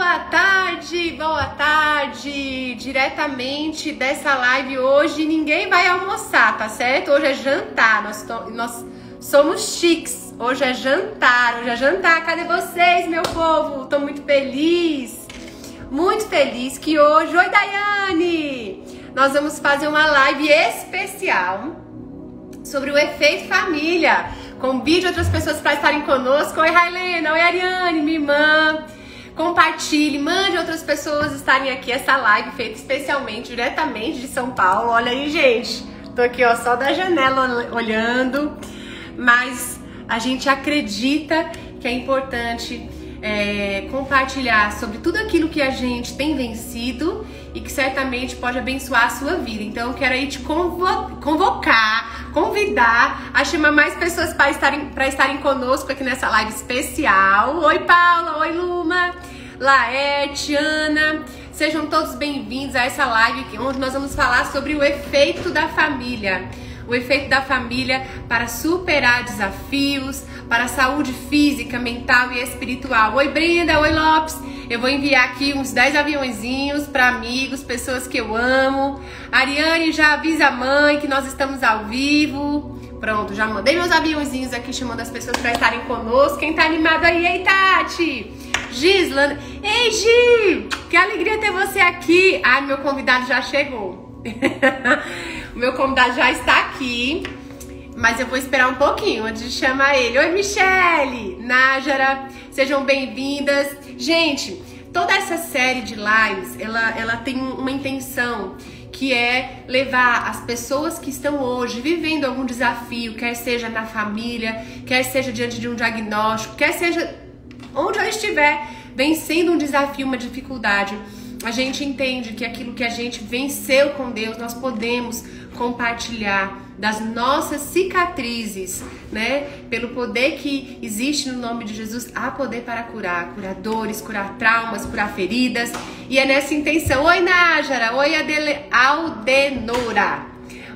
boa tarde! Diretamente dessa live hoje, ninguém vai almoçar, tá certo? Hoje é jantar, nós somos chiques. Hoje é jantar, Cadê vocês, meu povo? Tô muito feliz que hoje... Oi, Daiane! Nós vamos fazer uma live especial sobre o efeito família. Convide outras pessoas para estarem conosco. Oi, Railena! Oi, Ariane, minha irmã! Compartilhe, mande outras pessoas estarem aqui. Essa live feita especialmente, diretamente de São Paulo. Olha aí, gente. Tô aqui, ó, só da janela olhando. Mas a gente acredita que é importante compartilhar sobre tudo aquilo que a gente tem vencido e que certamente pode abençoar a sua vida. Então eu quero aí te convidar a chamar mais pessoas para estarem conosco aqui nessa live especial. Oi, Paula! Oi, Luma! Laerte, Ana! Sejam todos bem-vindos a essa live onde nós vamos falar sobre o efeito da família. O efeito da família para superar desafios, para a saúde física, mental e espiritual. Oi, Brenda! Oi, Lopes! Eu vou enviar aqui uns 10 aviãozinhos para amigos, pessoas que eu amo. Ariane, já avisa a mãe que nós estamos ao vivo. Pronto, já mandei meus aviãozinhos aqui chamando as pessoas para estarem conosco. Quem tá animado aí? Ei, Tati! Gisla! Ei, Gi! Que alegria ter você aqui! Ai, meu convidado já chegou. O meu convidado já está aqui, mas eu vou esperar um pouquinho antes de chamar ele. Oi, Michele, Nájara, sejam bem-vindas. Gente, toda essa série de lives, ela tem uma intenção, que é levar as pessoas que estão hoje vivendo algum desafio, quer seja na família, quer seja diante de um diagnóstico, quer seja onde ela estiver vencendo um desafio, uma dificuldade. A gente entende que aquilo que a gente venceu com Deus, nós podemos compartilhar das nossas cicatrizes, né? Pelo poder que existe no nome de Jesus, há poder para curar dores, curar traumas, curar feridas. E é nessa intenção. Oi, Nájara! Oi, Aldenora!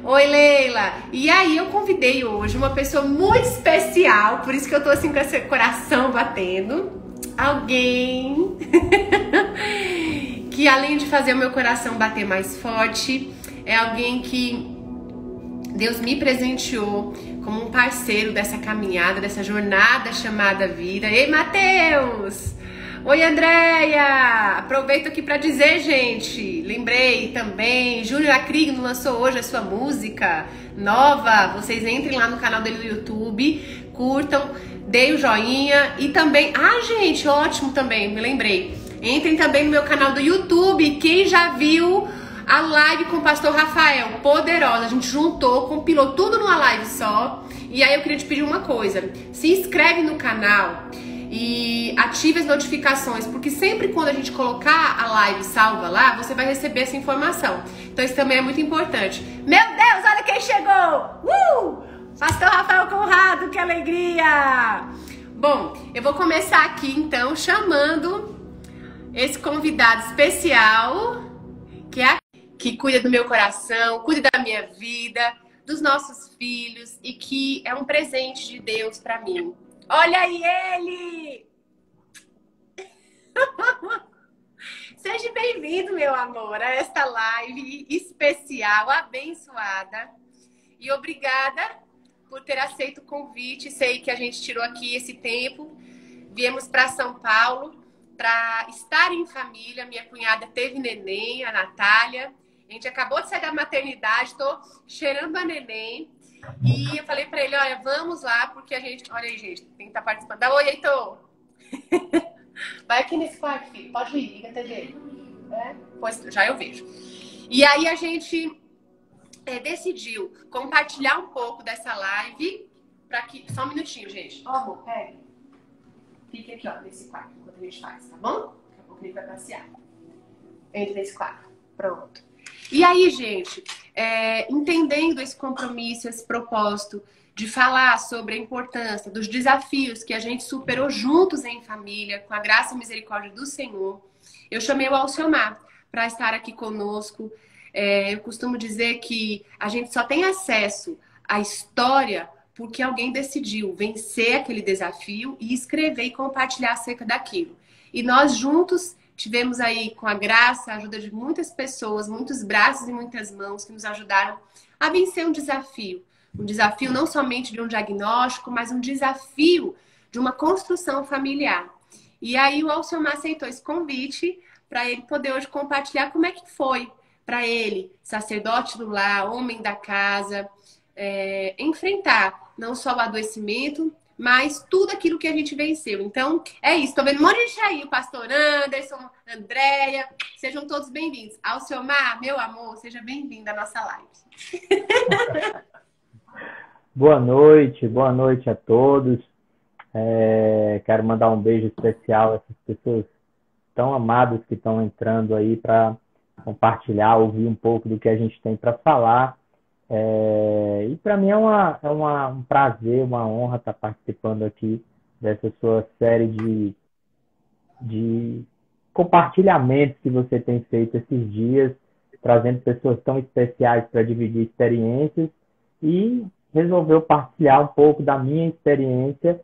Oi, Leila! E aí eu convidei hoje uma pessoa muito especial, por isso que eu tô assim com esse coração batendo. Alguém... que além de fazer o meu coração bater mais forte, é alguém que Deus me presenteou como um parceiro dessa caminhada, dessa jornada chamada vida. Ei, Matheus! Oi, Andréia! Aproveito aqui para dizer, gente, lembrei também, Júnior Acrigno lançou hoje a sua música nova. Vocês entrem lá no canal dele no YouTube, curtam, deem o joinha e também... Ah, gente, ótimo também, me lembrei. Entrem também no meu canal do YouTube. Quem já viu a live com o pastor Rafael, poderosa, a gente juntou, compilou tudo numa live só. E aí eu queria te pedir uma coisa, se inscreve no canal e ative as notificações, porque sempre quando a gente colocar a live salva lá, você vai receber essa informação. Então isso também é muito importante. Meu Deus, olha quem chegou! Pastor Rafael Conrado, que alegria! Bom, eu vou começar aqui então chamando esse convidado especial, que cuida do meu coração, cuida da minha vida, dos nossos filhos e que é um presente de Deus para mim. Olha aí ele! Seja bem-vindo, meu amor, a esta live especial, abençoada. E obrigada por ter aceito o convite. Sei que a gente tirou aqui esse tempo. Viemos para São Paulo para estar em família. Minha cunhada teve neném, a Natália. A gente acabou de sair da maternidade, tô cheirando a neném. E eu falei para ele, olha, vamos lá, porque a gente... Olha aí, gente, tem que estar participando. Dá oi, Heitor! Vai aqui nesse quarto, filho. Pode ir, liga a TV. Pois já eu vejo. E aí a gente decidiu compartilhar um pouco dessa live para que... Só um minutinho, gente. Ó, amor, pega. Fique aqui, ó, nesse quarto, enquanto a gente faz, tá bom? Daqui a pouco ele vai passear. Entre nesse quarto. Pronto. E aí, gente, entendendo esse compromisso, esse propósito de falar sobre a importância dos desafios que a gente superou juntos em família, com a graça e misericórdia do Senhor, eu chamei o Alciomar para estar aqui conosco. Eu costumo dizer que a gente só tem acesso à história porque alguém decidiu vencer aquele desafio e escrever e compartilhar acerca daquilo. E nós juntos tivemos aí, com a graça, a ajuda de muitas pessoas, muitos braços e muitas mãos que nos ajudaram a vencer um desafio. Um desafio não somente de um diagnóstico, mas um desafio de uma construção familiar. E aí o Alciomar aceitou esse convite para ele poder hoje compartilhar como é que foi para ele, sacerdote do lar, homem da casa, enfrentar não só o adoecimento, mas tudo aquilo que a gente venceu. Então, é isso. Estou vendo um monte de gente aí, o pastor Anderson, Andréia, sejam todos bem-vindos. Alciomar, meu amor, seja bem-vindo à nossa live. Boa noite a todos. Quero mandar um beijo especial a essas pessoas tão amadas que estão entrando aí para compartilhar, ouvir um pouco do que a gente tem para falar. E para mim é um prazer, uma honra estar participando aqui dessa sua série de compartilhamentos que você tem feito esses dias, trazendo pessoas tão especiais para dividir experiências, e resolveu partilhar um pouco da minha experiência,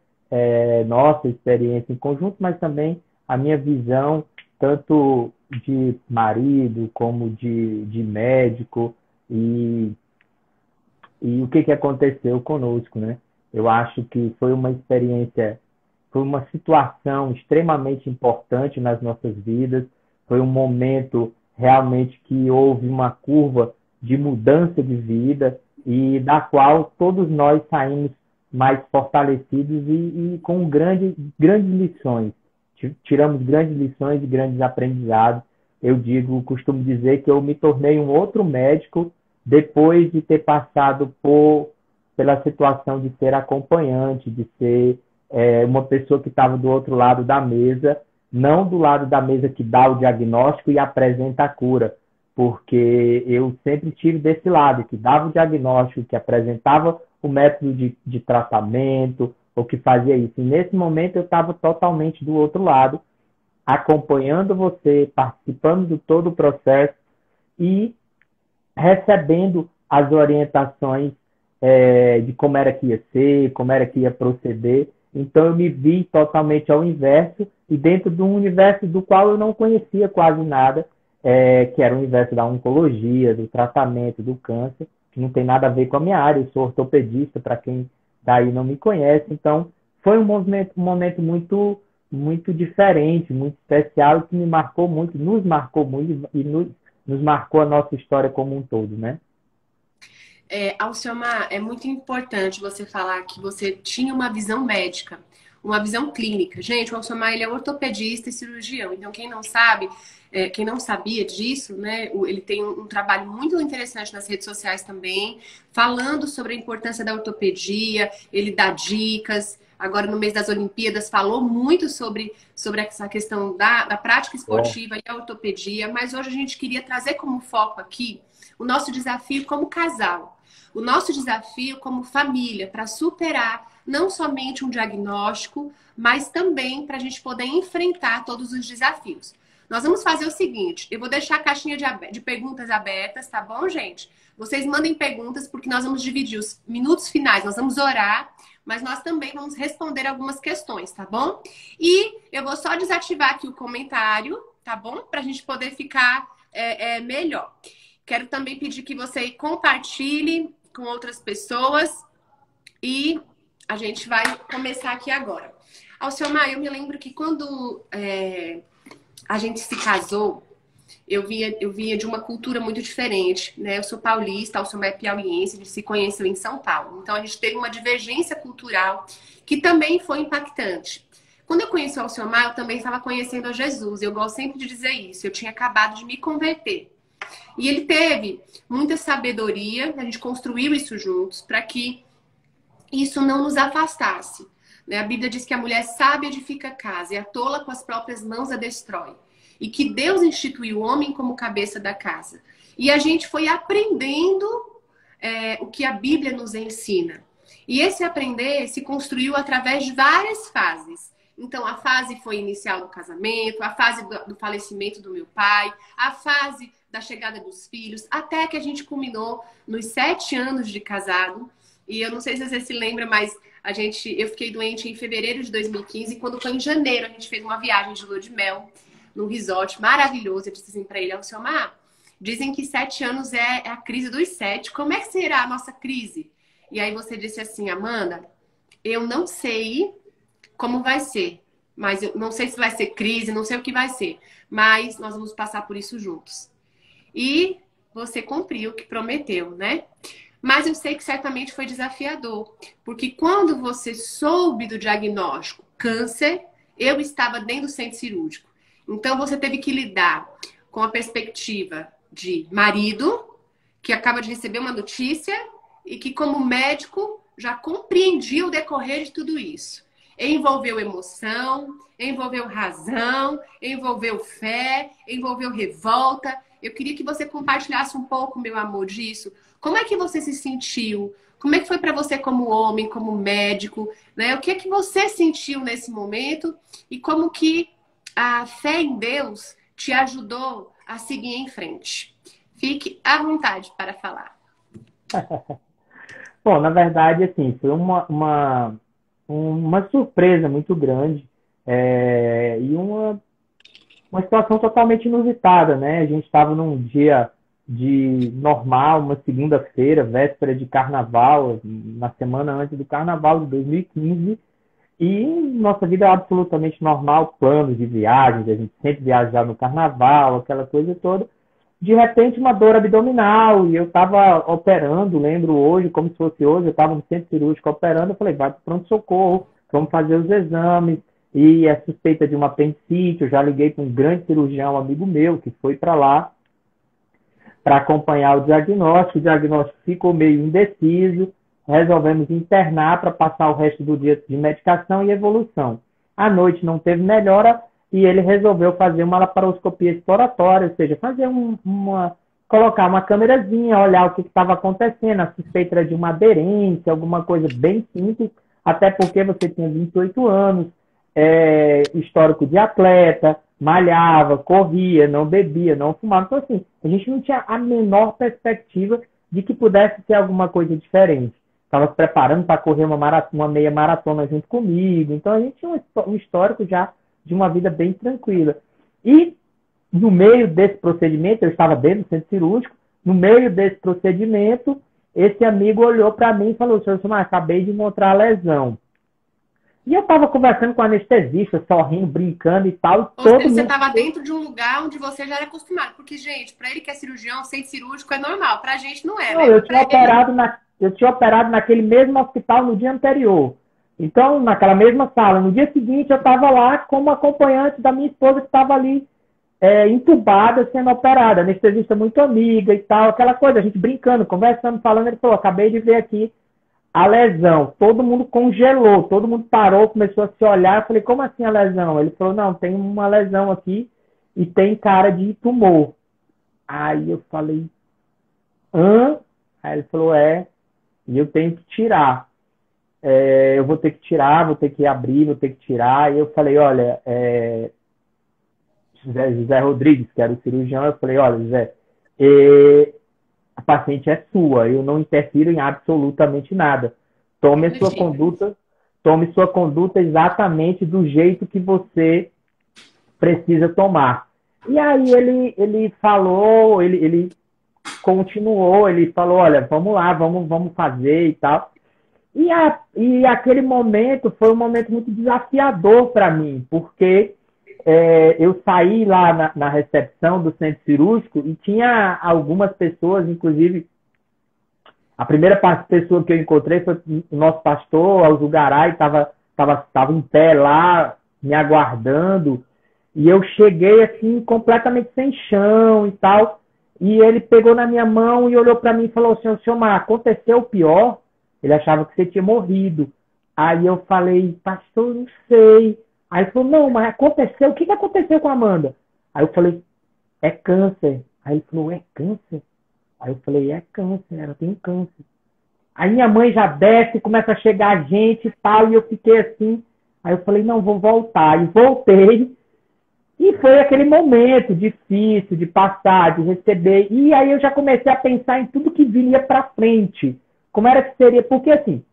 nossa experiência em conjunto, mas também a minha visão, tanto de marido como de médico, e o que aconteceu conosco, né? Eu acho que foi uma experiência, foi uma situação extremamente importante nas nossas vidas, foi um momento realmente que houve uma curva de mudança de vida e da qual todos nós saímos mais fortalecidos e com grandes lições. Tiramos grandes lições e grandes aprendizados. Eu costumo dizer que eu me tornei um outro médico depois de ter passado pela situação de ser acompanhante, de ser uma pessoa que estava do outro lado da mesa, não do lado da mesa que dá o diagnóstico e apresenta a cura, porque eu sempre tive desse lado, que dava o diagnóstico, que apresentava o método de tratamento, ou que fazia isso. E nesse momento eu estava totalmente do outro lado, acompanhando você, participando de todo o processo e recebendo as orientações de como era que ia ser, como era que ia proceder. Então eu me vi totalmente ao inverso e dentro de um universo do qual eu não conhecia quase nada, que era o universo da oncologia, do tratamento, do câncer, que não tem nada a ver com a minha área. Eu sou ortopedista, para quem daí não me conhece. Então foi um momento muito, muito diferente, muito especial, que me marcou muito, nos marcou muito e nos marcou a nossa história como um todo, né? Alciomar, é muito importante você falar que você tinha uma visão médica, uma visão clínica. Gente, o Alciomar, ele é ortopedista e cirurgião. Então, quem não sabe, quem não sabia disso, né? Ele tem um trabalho muito interessante nas redes sociais também, falando sobre a importância da ortopedia, ele dá dicas. Agora, no mês das Olimpíadas, falou muito sobre essa questão da prática esportiva e a ortopedia, mas hoje a gente queria trazer como foco aqui o nosso desafio como casal, o nosso desafio como família, para superar não somente um diagnóstico, mas também para a gente poder enfrentar todos os desafios. Nós vamos fazer o seguinte, eu vou deixar a caixinha de perguntas abertas, tá bom, gente? Vocês mandem perguntas, porque nós vamos dividir os minutos finais, nós vamos orar, mas nós também vamos responder algumas questões, tá bom? E eu vou só desativar aqui o comentário, tá bom? Para a gente poder ficar melhor. Quero também pedir que você compartilhe com outras pessoas e a gente vai começar aqui agora. Alciomar, eu me lembro que quando a gente se casou, eu vinha de uma cultura muito diferente, né? Eu sou paulista, Alciomar é piauiense, a gente se conheceu em São Paulo. Então, a gente teve uma divergência cultural que também foi impactante. Quando eu conheci o Alciomar, eu também estava conhecendo a Jesus. Eu gosto sempre de dizer isso. Eu tinha acabado de me converter. E ele teve muita sabedoria, a gente construiu isso juntos, para que isso não nos afastasse. A Bíblia diz que a mulher sábia edifica a casa e a tola com as próprias mãos a destrói. E que Deus instituiu o homem como cabeça da casa. E a gente foi aprendendo o que a Bíblia nos ensina. E esse aprender se construiu através de várias fases. Então, a fase foi inicial do casamento, a fase do falecimento do meu pai, a fase da chegada dos filhos, até que a gente culminou nos 7 anos de casado. E eu não sei se você se lembra, mas eu fiquei doente em fevereiro de 2015, e quando foi em janeiro, a gente fez uma viagem de lua de mel num resort maravilhoso. Eu disse assim pra ele, Alciomar, dizem que 7 anos é a crise dos 7. Como é que será a nossa crise? E aí você disse assim, Amanda, eu não sei como vai ser, mas eu não sei se vai ser crise, não sei o que vai ser, mas nós vamos passar por isso juntos. E você cumpriu o que prometeu, né? Mas eu sei que certamente foi desafiador, porque quando você soube do diagnóstico câncer, eu estava dentro do centro cirúrgico. Então você teve que lidar com a perspectiva de marido, que acaba de receber uma notícia e que como médico já compreendia o decorrer de tudo isso. Envolveu emoção, envolveu razão, envolveu fé, envolveu revolta. Eu queria que você compartilhasse um pouco, meu amor, disso. Como é que você se sentiu? Como é que foi para você como homem, como médico? Né? O que é que você sentiu nesse momento? E como que a fé em Deus te ajudou a seguir em frente? Fique à vontade para falar. Bom, na verdade, assim, foi uma surpresa muito grande e uma situação totalmente inusitada, né? A gente estava num dia de normal, uma segunda-feira, véspera de carnaval, na semana antes do carnaval de 2015, e nossa vida é absolutamente normal, planos de viagens, a gente sempre viaja no carnaval, aquela coisa toda. De repente, uma dor abdominal, e eu estava operando, lembro hoje, como se fosse hoje, eu estava no centro cirúrgico operando, eu falei, vai para o pronto-socorro, vamos fazer os exames, e é suspeita de uma apendicite, eu já liguei para um grande cirurgião, amigo meu, que foi para lá, para acompanhar o diagnóstico ficou meio indeciso, resolvemos internar para passar o resto do dia de medicação e evolução. À noite não teve melhora, e ele resolveu fazer uma laparoscopia exploratória, ou seja, fazer colocar uma câmerazinha, olhar o que estava acontecendo, a suspeita era de uma aderência, alguma coisa bem simples, até porque você tinha 28 anos, histórico de atleta, malhava, corria, não bebia, não fumava. Então, assim, a gente não tinha a menor perspectiva de que pudesse ser alguma coisa diferente. Estava se preparando para correr uma meia maratona junto comigo, então a gente tinha um histórico já de uma vida bem tranquila. E no meio desse procedimento, eu estava dentro do centro cirúrgico, no meio desse procedimento, esse amigo olhou para mim e falou, senhor, acabei de encontrar a lesão. E eu estava conversando com o anestesista, sorrindo, brincando e tal. Ou seja, você estava dentro de um lugar onde você já era acostumado. Porque, gente, para ele que é cirurgião, centro cirúrgico é normal. Para a gente não é, não, né? Eu tinha operado naquele mesmo hospital no dia anterior. Então, naquela mesma sala. No dia seguinte, eu estava lá como acompanhante da minha esposa que estava ali entubada, sendo operada. Anestesista muito amiga e tal, aquela coisa. A gente brincando, conversando, falando. Ele falou, acabei de ver aqui a lesão. Todo mundo congelou, todo mundo parou, começou a se olhar. Eu falei, como assim a lesão? Ele falou, não, tem uma lesão aqui e tem cara de tumor. Aí eu falei, hã? Aí ele falou, e eu tenho que tirar. Eu vou ter que tirar, vou ter que abrir, vou ter que tirar. E eu falei, olha, José Rodrigues, que era o cirurgião, eu falei, olha, José, a paciente é sua, eu não interfiro em absolutamente nada. Tome sua conduta exatamente do jeito que você precisa tomar. E aí ele falou, ele continuou, ele falou, olha, vamos lá, vamos fazer e tal. E aquele momento foi um momento muito desafiador para mim, porque eu saí lá na recepção do centro cirúrgico e tinha algumas pessoas, inclusive, a primeira pessoa que eu encontrei foi o nosso pastor, Alzugaray, estava em pé lá, me aguardando, e eu cheguei assim, completamente sem chão e tal, e ele pegou na minha mão e olhou para mim e falou assim, senhor Mar, aconteceu o pior? Ele achava que você tinha morrido. Aí eu falei, pastor, não sei. Aí ele falou, não, mas aconteceu. O que aconteceu com a Amanda? Aí eu falei, é câncer. Aí ele falou, é câncer? Aí eu falei, é câncer, ela tem câncer. Aí minha mãe já desce, começa a chegar gente e tal, e eu fiquei assim. Aí eu falei, não, vou voltar. E voltei. E foi aquele momento difícil de passar, de receber. E aí eu já comecei a pensar em tudo que viria para frente. Como era que seria? Porque assim,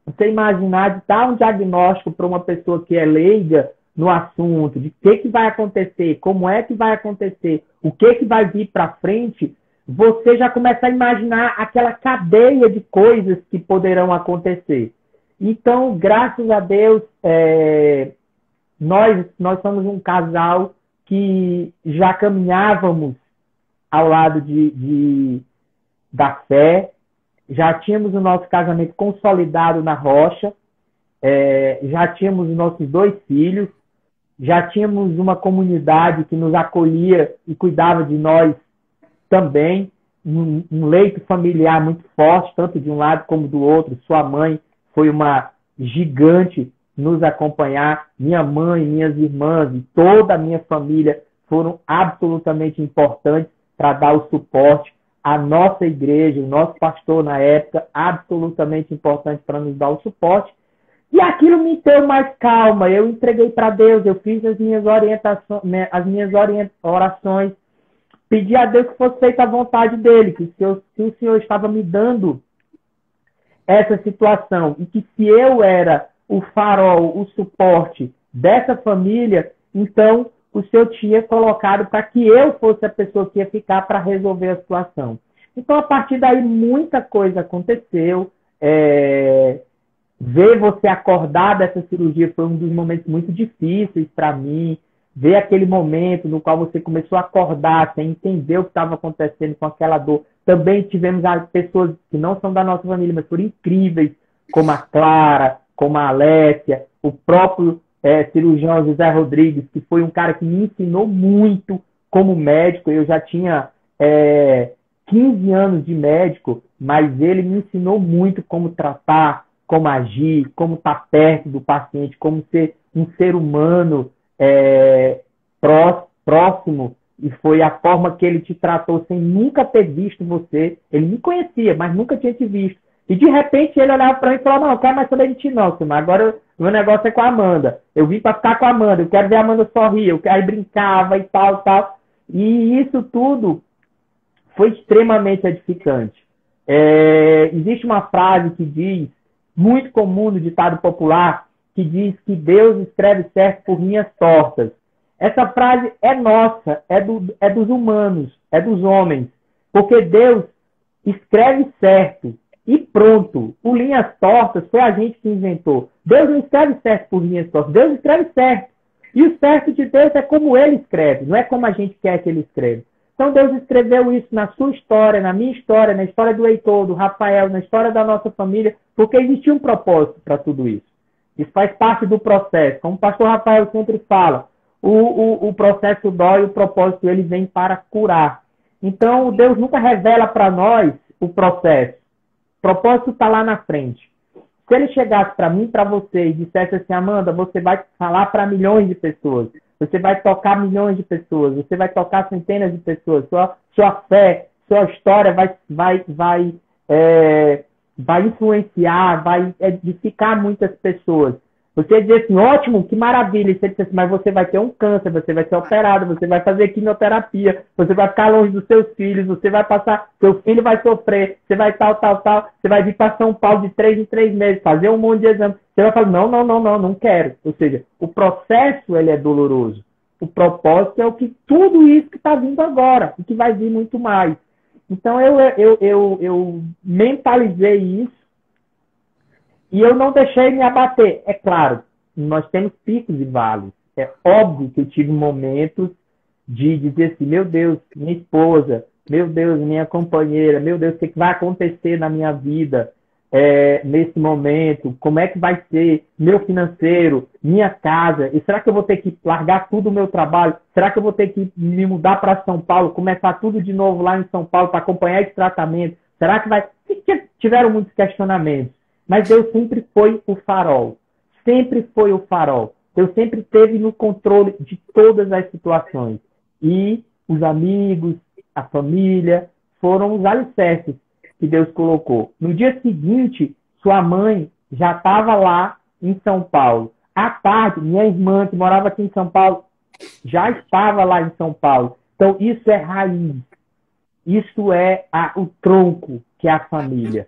você imaginar de dar um diagnóstico para uma pessoa que é leiga, no assunto, de o que vai acontecer, como é que vai acontecer, o que vai vir para frente, você já começa a imaginar aquela cadeia de coisas que poderão acontecer. Então, graças a Deus, nós somos um casal que já caminhávamos ao lado da fé, já tínhamos o nosso casamento consolidado na rocha, já tínhamos os nossos 2 filhos, já tínhamos uma comunidade que nos acolhia e cuidava de nós também, um leito familiar muito forte, tanto de um lado como do outro. Sua mãe foi uma gigante nos acompanhar, minha mãe, minhas irmãs e toda a minha família foram absolutamente importantes para dar o suporte. A nossa igreja, o nosso pastor na época, absolutamente importante para nos dar o suporte. E aquilo me deu mais calma. Eu entreguei para Deus, eu fiz as minhas orações, pedi a Deus que fosse feita a vontade dele, que se o Senhor estava me dando essa situação e que se eu era o farol, o suporte dessa família, então o Senhor tinha colocado para que eu fosse a pessoa que ia ficar para resolver a situação. Então, a partir daí, muita coisa aconteceu. Ver você acordar dessa cirurgia foi um dos momentos muito difíceis para mim. Ver aquele momento no qual você começou a acordar sem entender o que estava acontecendo com aquela dor. Também tivemos pessoas que não são da nossa família, mas foram incríveis, como a Clara, como a Alessia, o próprio cirurgião José Rodrigues, que foi um cara que me ensinou muito como médico. Eu já tinha 15 anos de médico, mas ele me ensinou muito como tratar, como agir, como estar perto do paciente, como ser um ser humano próximo. E foi a forma que ele te tratou sem nunca ter visto você. Ele me conhecia, mas nunca tinha te visto. E de repente ele olhava para mim e falava: não, eu quero mais saber de ti não, Silmar. Agora o meu negócio é com a Amanda. Eu vim para ficar com a Amanda, eu quero ver a Amanda sorrir. Aí brincava e tal. E isso tudo foi extremamente edificante. Existe uma frase que diz, muito comum no ditado popular, que diz que Deus escreve certo por linhas tortas. Essa frase é nossa, é dos humanos, é dos homens. Porque Deus escreve certo e pronto. O linhas tortas foi a gente que inventou. Deus não escreve certo por linhas tortas, Deus escreve certo. E o certo de Deus é como Ele escreve, não é como a gente quer que Ele escreva. Então Deus escreveu isso na sua história, na minha história, na história do Heitor, do Rafael, na história da nossa família, porque existia um propósito para tudo isso. Isso faz parte do processo. Como o pastor Rafael sempre fala, o processo dói, o propósito ele vem para curar. Então Deus nunca revela para nós o processo. O propósito está lá na frente. Se ele chegasse para mim, para você, e dissesse assim: Amanda, você vai falar para milhões de pessoas, você vai tocar milhões de pessoas, você vai tocar centenas de pessoas, sua fé, sua história vai influenciar, vai edificar muitas pessoas. Você diz assim: ótimo, que maravilha. E você diz assim: mas você vai ter um câncer, você vai ser operado, você vai fazer quimioterapia, você vai ficar longe dos seus filhos, você vai passar, seu filho vai sofrer, você vai tal, você vai vir para São Paulo de 3 em 3 meses, fazer um monte de exame. Você vai falar: não quero. Ou seja, o processo ele é doloroso. O propósito é o que tudo isso que está vindo agora e que vai vir muito mais. Então eu mentalizei isso. E eu não deixei me abater. É claro, nós temos picos e vales. É óbvio que eu tive momentos de dizer assim: meu Deus, minha esposa, meu Deus, minha companheira, meu Deus, o que vai acontecer na minha vida nesse momento? Como é que vai ser meu financeiro, minha casa? E será que eu vou ter que largar tudo o meu trabalho? Será que eu vou ter que me mudar para São Paulo, começar tudo de novo lá em São Paulo para acompanhar esse tratamento? Será que vai... Tiveram muitos questionamentos. Mas Deus sempre foi o farol. Sempre foi o farol. Deus sempre esteve no controle de todas as situações. E os amigos, a família, foram os alicerces que Deus colocou. No dia seguinte, sua mãe já estava lá em São Paulo. À tarde, minha irmã, que morava aqui em São Paulo, já estava lá em São Paulo. Então, isso é raiz. Isso é o tronco, que é a família.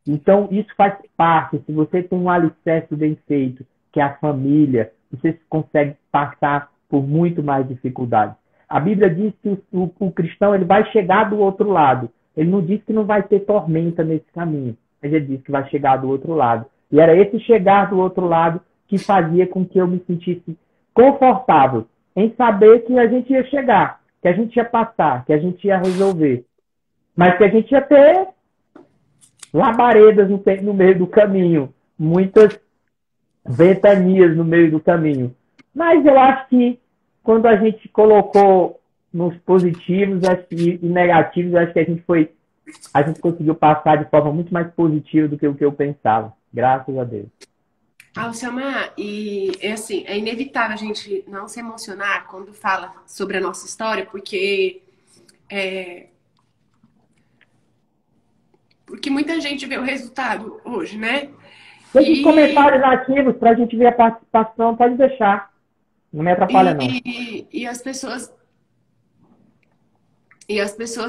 Então, isso faz parte. Se você tem um alicerce bem feito, que é a família, você consegue passar por muito mais dificuldades. A Bíblia diz que o cristão ele vai chegar do outro lado. Ele não diz que não vai ter tormenta nesse caminho, mas ele diz que vai chegar do outro lado. E era esse chegar do outro lado que fazia com que eu me sentisse confortável em saber que a gente ia chegar, que a gente ia passar, que a gente ia resolver. Mas que a gente ia ter labaredas no meio do caminho, muitas ventanias no meio do caminho. Mas eu acho que quando a gente colocou nos positivos e negativos, eu acho que a gente conseguiu passar de forma muito mais positiva do que o que eu pensava. Graças a Deus. Alcemar, e é assim, é inevitável a gente não se emocionar quando fala sobre a nossa história, porque muita gente vê o resultado hoje, né? Esses comentários ativos para a gente ver a participação, pode deixar. Não me atrapalha, não. E as pessoas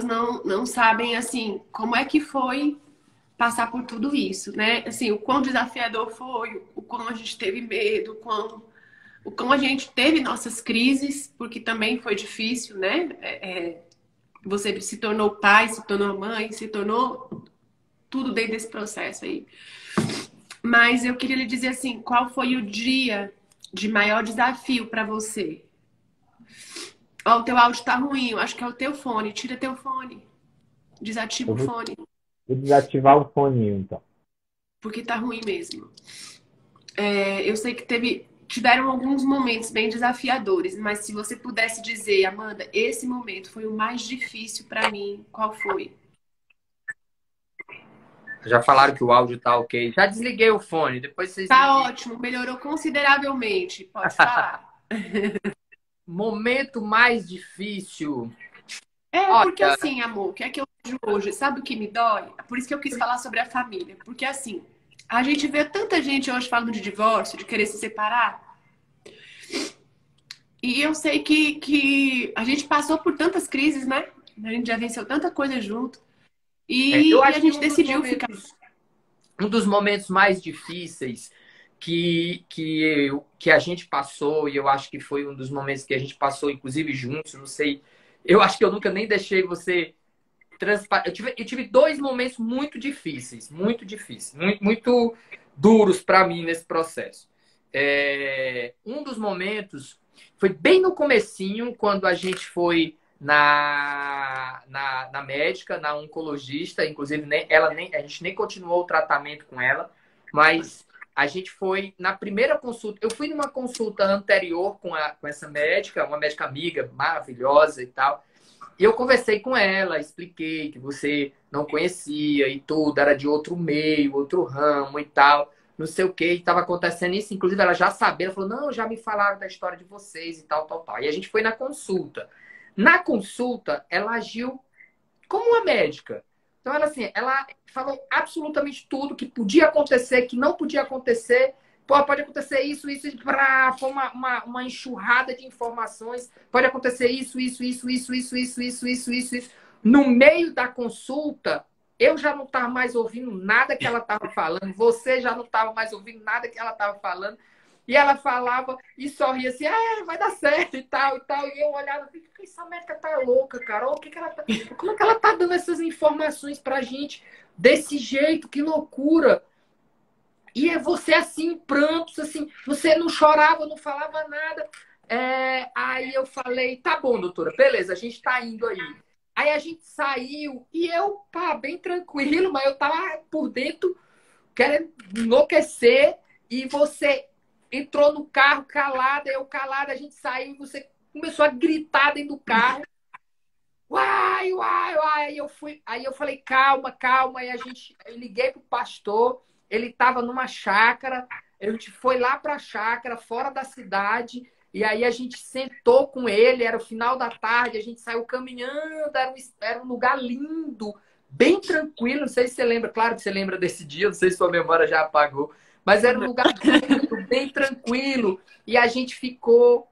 não sabem, assim, como é que foi passar por tudo isso, né? Assim, o quão desafiador foi, o quão a gente teve medo, o quão a gente teve nossas crises, porque também foi difícil, né? Você se tornou pai, se tornou mãe, se tornou tudo dentro desse processo aí. Mas eu queria lhe dizer assim, qual foi o dia de maior desafio para você? Ó, o teu áudio tá ruim, eu acho que é o teu fone. Tira teu fone. Desativa o fone. Vou desativar o fone, então. Porque tá ruim mesmo. Eu sei que tiveram alguns momentos bem desafiadores, mas se você pudesse dizer, Amanda, esse momento foi o mais difícil para mim, qual foi? Já falaram que o áudio tá ok. Já desliguei o fone, depois vocês... Tá ótimo, melhorou consideravelmente. Pode falar. Momento mais difícil. Porque assim, amor, o que é que eu vejo hoje? Sabe o que me dói? Por isso que eu quis falar sobre a família. Porque assim, a gente vê tanta gente hoje falando de divórcio, de querer se separar. E eu sei que a gente passou por tantas crises, né? A gente já venceu tanta coisa junto. E a gente decidiu ficar. Um dos momentos mais difíceis que a gente passou, e eu acho que foi um dos momentos que a gente passou, inclusive juntos, não sei. Eu acho que eu nunca nem deixei você transparecer. Eu tive 2 momentos muito difíceis, muito duros para mim nesse processo. Um dos momentos foi bem no comecinho, quando a gente foi na médica, na oncologista, inclusive a gente nem continuou o tratamento com ela, mas a gente foi na primeira consulta. Eu fui numa consulta anterior com essa médica, uma médica amiga maravilhosa e tal, e eu conversei com ela, expliquei que você não conhecia e tudo, era de outro meio, outro ramo e tal, não sei o que, estava acontecendo isso, inclusive ela já sabia, ela falou, não, já me falaram da história de vocês e tal. E a gente foi na consulta. Na consulta, ela agiu como uma médica. Então, ela falou absolutamente tudo que podia acontecer, que não podia acontecer. Pode acontecer isso. Foi uma enxurrada de informações. Pode acontecer isso. No meio da consulta, eu já não estava mais ouvindo nada que ela estava falando. Você já não estava mais ouvindo nada que ela estava falando. E ela falava e sorria assim, vai dar certo e tal. E eu olhava assim, essa médica tá louca, cara. Como é que ela tá dando essas informações pra gente desse jeito? Que loucura. E é você assim, em prantos, assim, você não chorava, não falava nada. Aí eu falei, tá bom, doutora, beleza, a gente tá indo aí. Aí a gente saiu e eu, bem tranquilo, mas eu tava por dentro querendo enlouquecer. E você entrou no carro calada, eu calada, a gente saiu e você começou a gritar dentro do carro. Uai. Aí eu falei, calma. Eu liguei pro pastor, ele estava numa chácara, a gente foi lá pra chácara, fora da cidade, e aí a gente sentou com ele, era o final da tarde, a gente saiu caminhando, era um lugar lindo, bem tranquilo, não sei se você lembra, claro que você lembra desse dia, não sei se sua memória já apagou, mas era um lugar bem tranquilo. E a gente ficou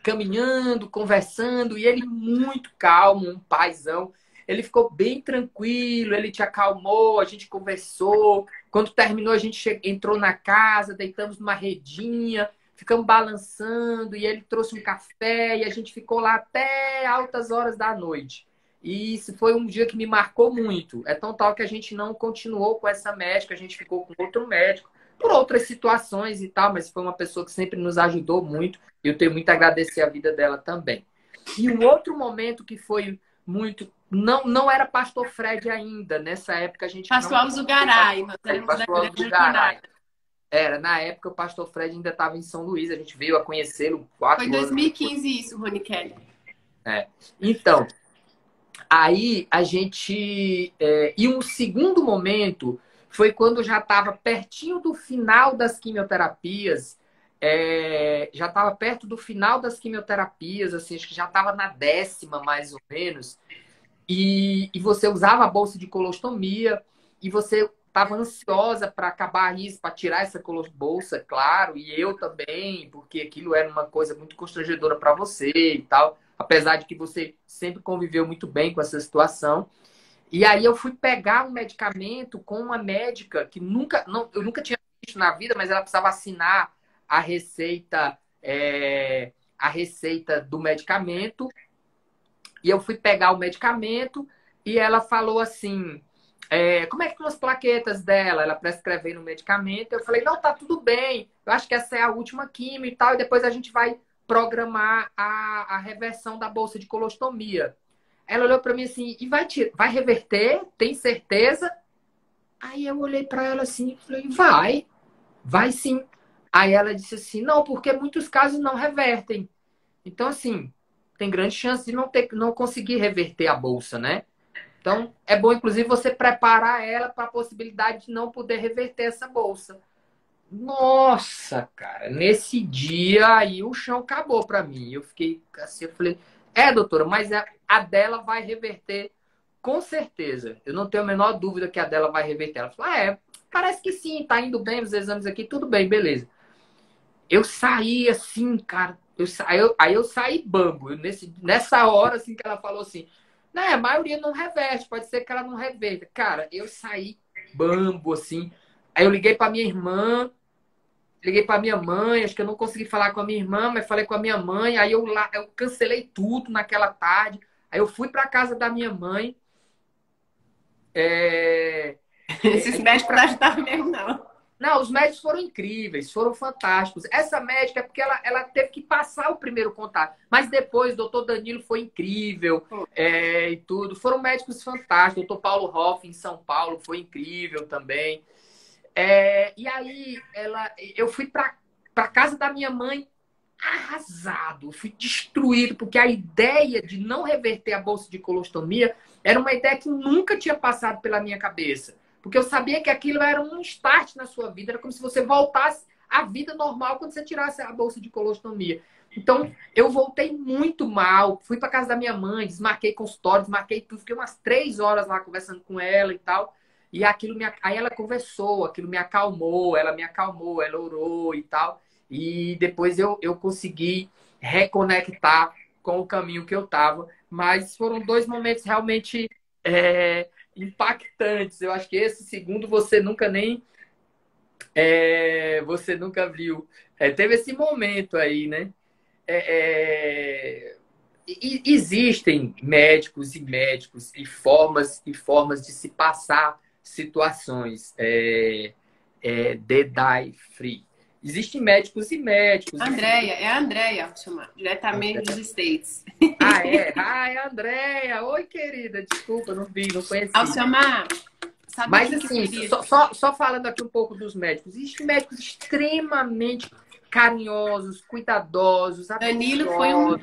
caminhando, conversando. E ele muito calmo, um paizão. Ele ficou bem tranquilo, ele te acalmou, a gente conversou. Quando terminou, a gente entrou na casa, deitamos numa redinha, ficamos balançando, e ele trouxe um café, e a gente ficou lá até altas horas da noite. E isso foi um dia que me marcou muito. É tão tal que a gente não continuou com essa médica, a gente ficou com outro médico, por outras situações e tal, mas foi uma pessoa que sempre nos ajudou muito, e eu tenho muito a agradecer a vida dela também. E um outro momento que foi muito... Não era Pastor Fred ainda, nessa época a gente... Pastor Alves Ugaray, nós éramos da Igreja Ugaray. Era, na época o Pastor Fred ainda estava em São Luís, a gente veio a conhecê-lo 4 anos. Foi em 2015 anos. isso, Rony Kelly. Então, aí a gente... E um segundo momento foi quando já estava pertinho do final das quimioterapias, já estava perto do final das quimioterapias, assim, acho que já estava na 10ª, mais ou menos, e você usava a bolsa de colostomia, e você estava ansiosa para acabar isso, para tirar essa bolsa, claro, e eu também, porque aquilo era uma coisa muito constrangedora para você e tal, apesar de que você sempre conviveu muito bem com essa situação. E aí eu fui pegar um medicamento com uma médica que eu nunca tinha visto na vida, mas ela precisava assinar a receita do medicamento. E eu fui pegar o medicamento e ela falou assim... como é que estão as plaquetas dela? Ela prescrevendo o medicamento. Eu falei, não, tá tudo bem. Eu acho que essa é a última quimio e tal. E depois a gente vai programar a reversão da bolsa de colostomia. Ela olhou para mim assim, e vai reverter? Tem certeza? Aí eu olhei para ela assim e falei, vai sim. Aí ela disse assim, não, porque muitos casos não revertem. Então, assim, tem grande chance de não conseguir reverter a bolsa, né? Então, é bom, inclusive, você preparar ela para a possibilidade de não poder reverter essa bolsa. Nossa, cara, nesse dia aí o chão acabou para mim. Eu fiquei assim, eu falei, doutora, mas a dela vai reverter com certeza. Eu não tenho a menor dúvida que a dela vai reverter. Ela falou, parece que sim, tá indo bem os exames aqui, tudo bem, beleza. Eu saí assim, cara, aí eu saí bambo. Nessa hora, assim, que ela falou assim, a maioria não reverte, pode ser que ela não reverta. Cara, eu saí bambo, assim. Aí eu liguei para minha irmã, liguei para minha mãe, acho que eu não consegui falar com a minha irmã, mas falei com a minha mãe. Aí eu cancelei tudo naquela tarde. Aí eu fui para casa da minha mãe. Esses médicos não ajudaram mesmo, não. Não, os médicos foram incríveis, foram fantásticos. Essa médica é porque ela teve que passar o primeiro contato. Mas depois, o doutor Danilo foi incrível e tudo. Foram médicos fantásticos. O doutor Paulo Hoff, em São Paulo, foi incrível também. E aí, eu fui para casa da minha mãe arrasado. Fui destruído, porque a ideia de não reverter a bolsa de colostomia era uma ideia que nunca tinha passado pela minha cabeça. Porque eu sabia que aquilo era um start na sua vida. Era como se você voltasse à vida normal quando você tirasse a bolsa de colostomia. Então, eu voltei muito mal. Fui para casa da minha mãe, desmarquei consultório, desmarquei tudo. Fiquei umas 3 horas lá conversando com ela e tal. E aí ela conversou, aquilo me acalmou, ela orou e tal. E depois eu consegui reconectar com o caminho que eu estava. Mas foram 2 momentos realmente... impactantes. Eu acho que esse segundo você nunca viu. Teve esse momento aí, né? Existem médicos e formas de se passar situações die free. Existem médicos e médicos. É a Andréia, chamar, diretamente dos States. É a Andréia. Oi, querida. Desculpa, não conheci. Alcemar, mas assim, só falando aqui um pouco dos médicos. Existem médicos extremamente carinhosos, cuidadosos, Danilo foi um...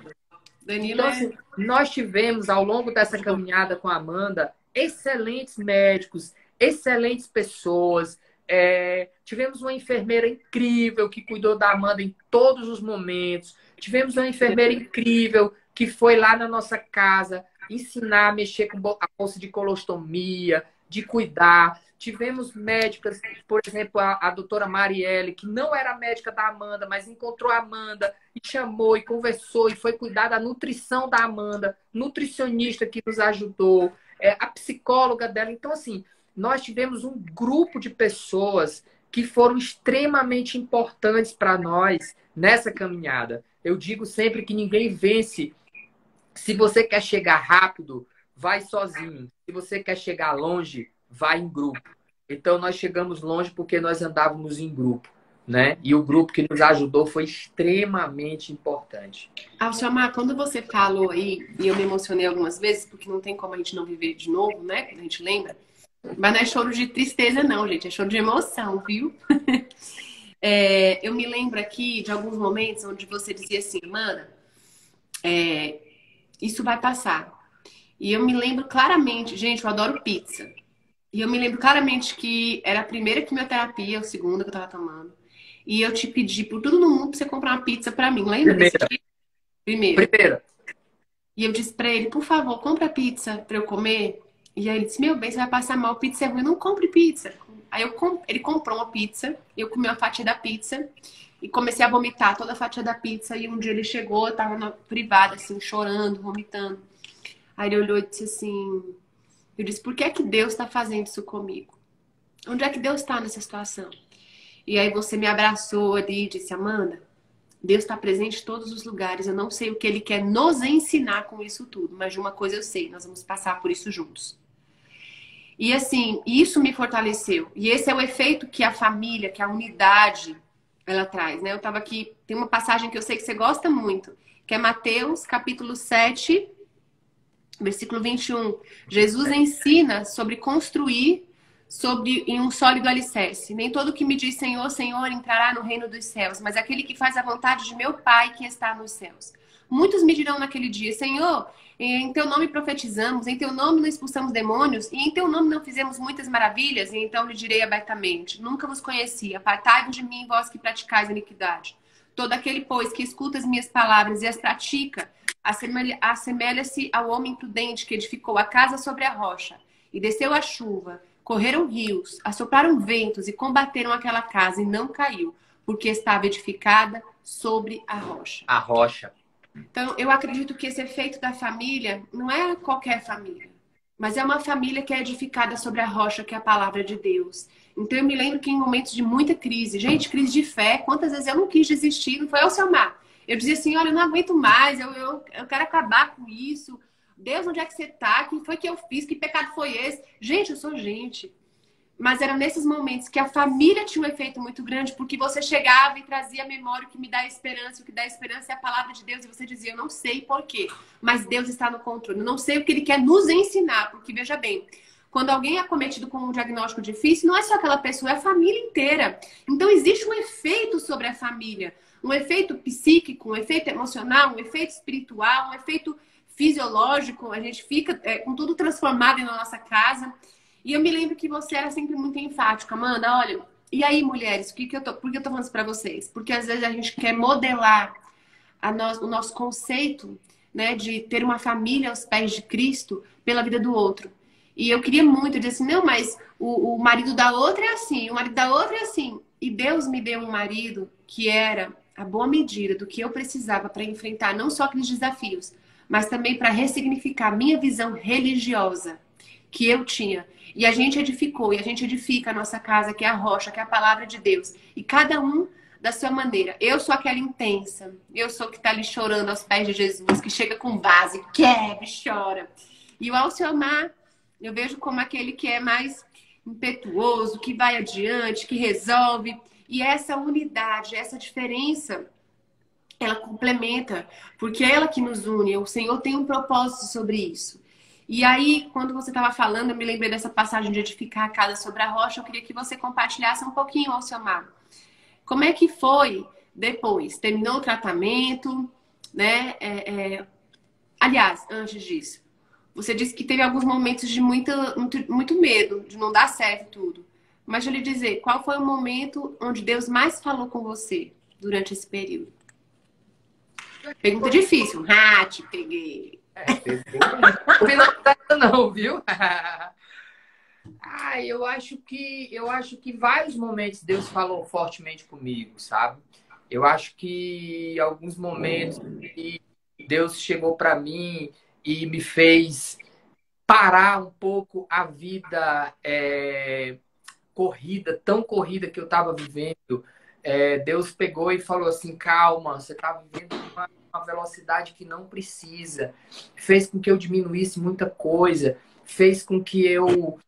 Então, assim, nós tivemos, ao longo dessa caminhada com a Amanda, excelentes médicos, excelentes pessoas. Tivemos uma enfermeira incrível que cuidou da Amanda em todos os momentos. Tivemos uma enfermeira incrível que foi lá na nossa casa ensinar a mexer com a bolsa de colostomia, de cuidar. Tivemos médicas, por exemplo, a doutora Marielle, que não era médica da Amanda, mas encontrou a Amanda e chamou e conversou e foi cuidar da nutrição da Amanda, nutricionista que nos ajudou, a psicóloga dela. Então, assim, nós tivemos um grupo de pessoas que foram extremamente importantes para nós nessa caminhada. Eu digo sempre que ninguém vence. Se você quer chegar rápido, vai sozinho. Se você quer chegar longe, vai em grupo. Então, nós chegamos longe porque nós andávamos em grupo, né? E o grupo que nos ajudou foi extremamente importante. Alcemar, quando você falou aí, e eu me emocionei algumas vezes, porque não tem como a gente não viver de novo, né? Quando a gente lembra. Mas não é choro de tristeza, não, gente. É choro de emoção, viu? Eu me lembro aqui de alguns momentos onde você dizia assim, Mana, isso vai passar. E eu me lembro claramente, gente, eu adoro pizza. E eu me lembro claramente que era a primeira quimioterapia, a segunda que eu tava tomando. E eu te pedi por tudo no mundo pra você comprar uma pizza pra mim. Lembra desse dia? Primeira. E eu disse pra ele, por favor, compra a pizza pra eu comer. E aí ele disse, meu bem, você vai passar mal, pizza é ruim, não compre pizza. Aí ele comprou uma pizza, eu comi uma fatia da pizza e comecei a vomitar toda a fatia da pizza. E um dia ele chegou, eu tava na privada, assim, chorando, vomitando. Aí ele olhou e disse assim, eu disse, por que é que Deus tá fazendo isso comigo? Onde é que Deus tá nessa situação? E aí você me abraçou ali e disse, Amanda, Deus está presente em todos os lugares. Eu não sei o que Ele quer nos ensinar com isso tudo, mas de uma coisa eu sei, nós vamos passar por isso juntos. E assim, isso me fortaleceu. E esse é o efeito que a família, que a unidade, ela traz, né? Eu tava aqui, tem uma passagem que eu sei que você gosta muito, que é Mateus, capítulo 7, versículo 21. Jesus ensina sobre construir em um sólido alicerce. Nem todo que me diz Senhor, Senhor entrará no reino dos céus, mas aquele que faz a vontade de meu Pai que está nos céus. Muitos me dirão naquele dia, Senhor, em teu nome profetizamos, em teu nome não expulsamos demônios, e em teu nome não fizemos muitas maravilhas, e então lhe direi abertamente, nunca vos conheci, apartai-vos de mim, vós que praticais a iniquidade. Todo aquele, pois, que escuta as minhas palavras e as pratica, assemelha-se ao homem prudente que edificou a casa sobre a rocha, e desceu a chuva, correram rios, assopraram ventos e combateram aquela casa, e não caiu, porque estava edificada sobre a rocha. A rocha. Então, eu acredito que esse efeito da família não é qualquer família, mas é uma família que é edificada sobre a rocha, que é a palavra de Deus. Então, eu me lembro que em momentos de muita crise, gente, crise de fé, quantas vezes eu não quis desistir, não foi ao Selmar. Eu dizia assim, olha, eu não aguento mais, eu quero acabar com isso. Deus, onde é que você tá? O que foi que eu fiz? Que pecado foi esse? Gente, eu sou gente. Mas eram nesses momentos que a família tinha um efeito muito grande, porque você chegava e trazia a memória, o que me dá esperança, o que dá esperança é a palavra de Deus, e você dizia, eu não sei porquê, mas Deus está no controle. Eu não sei o que Ele quer nos ensinar, porque veja bem, quando alguém é acometido com um diagnóstico difícil, não é só aquela pessoa, é a família inteira. Então existe um efeito sobre a família, um efeito psíquico, um efeito emocional, um efeito espiritual, um efeito fisiológico, a gente fica com tudo transformado na nossa casa. E eu me lembro que você era sempre muito enfática, Amanda, olha, e aí, mulheres, por que eu tô falando isso pra vocês? Porque às vezes a gente quer modelar o nosso conceito, né, de ter uma família aos pés de Cristo pela vida do outro. E eu queria muito dizer assim, não, mas o marido da outra é assim, o marido da outra é assim. E Deus me deu um marido que era a boa medida do que eu precisava para enfrentar não só aqueles desafios, mas também para ressignificar a minha visão religiosa que eu tinha. E a gente edificou, e a gente edifica a nossa casa, que é a rocha, que é a palavra de Deus. E cada um da sua maneira. Eu sou aquela intensa, eu sou que tá ali chorando aos pés de Jesus, que chega com base, quebra, chora. E o Alcemar, eu vejo como aquele que é mais impetuoso, que vai adiante, que resolve. E essa unidade, essa diferença, ela complementa, porque é ela que nos une. O Senhor tem um propósito sobre isso. E aí, quando você estava falando, eu me lembrei dessa passagem de edificar a casa sobre a rocha. Eu queria que você compartilhasse um pouquinho, Alcemar. Como é que foi depois? Terminou o tratamento, né? Aliás, antes disso, você disse que teve alguns momentos de muito medo, de não dar certo tudo. Mas deixa eu lhe dizer, qual foi o momento onde Deus mais falou com você durante esse período? Pergunta difícil. Te peguei. Não, viu? Eu acho que vários momentos Deus falou fortemente comigo, sabe? Eu acho que alguns momentos que Deus chegou para mim e me fez parar um pouco a vida corrida, tão corrida que eu estava vivendo, Deus pegou e falou assim, calma, você está vivendo uma velocidade que não precisa. Fez com que eu diminuísse muita coisa, fez com que eu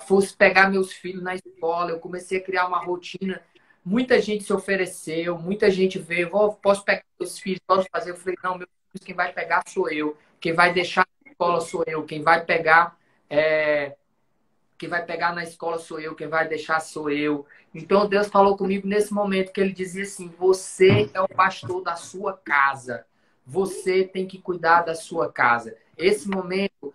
fosse pegar meus filhos na escola, eu comecei a criar uma rotina. Muita gente se ofereceu, muita gente veio, posso pegar meus filhos, posso fazer? Eu falei, não, meus filhos, quem vai pegar sou eu, quem vai deixar na escola sou eu, quem vai pegar na escola sou eu, quem vai deixar sou eu. Então Deus falou comigo nesse momento que ele dizia assim, você é o pastor da sua casa, você tem que cuidar da sua casa. Esse momento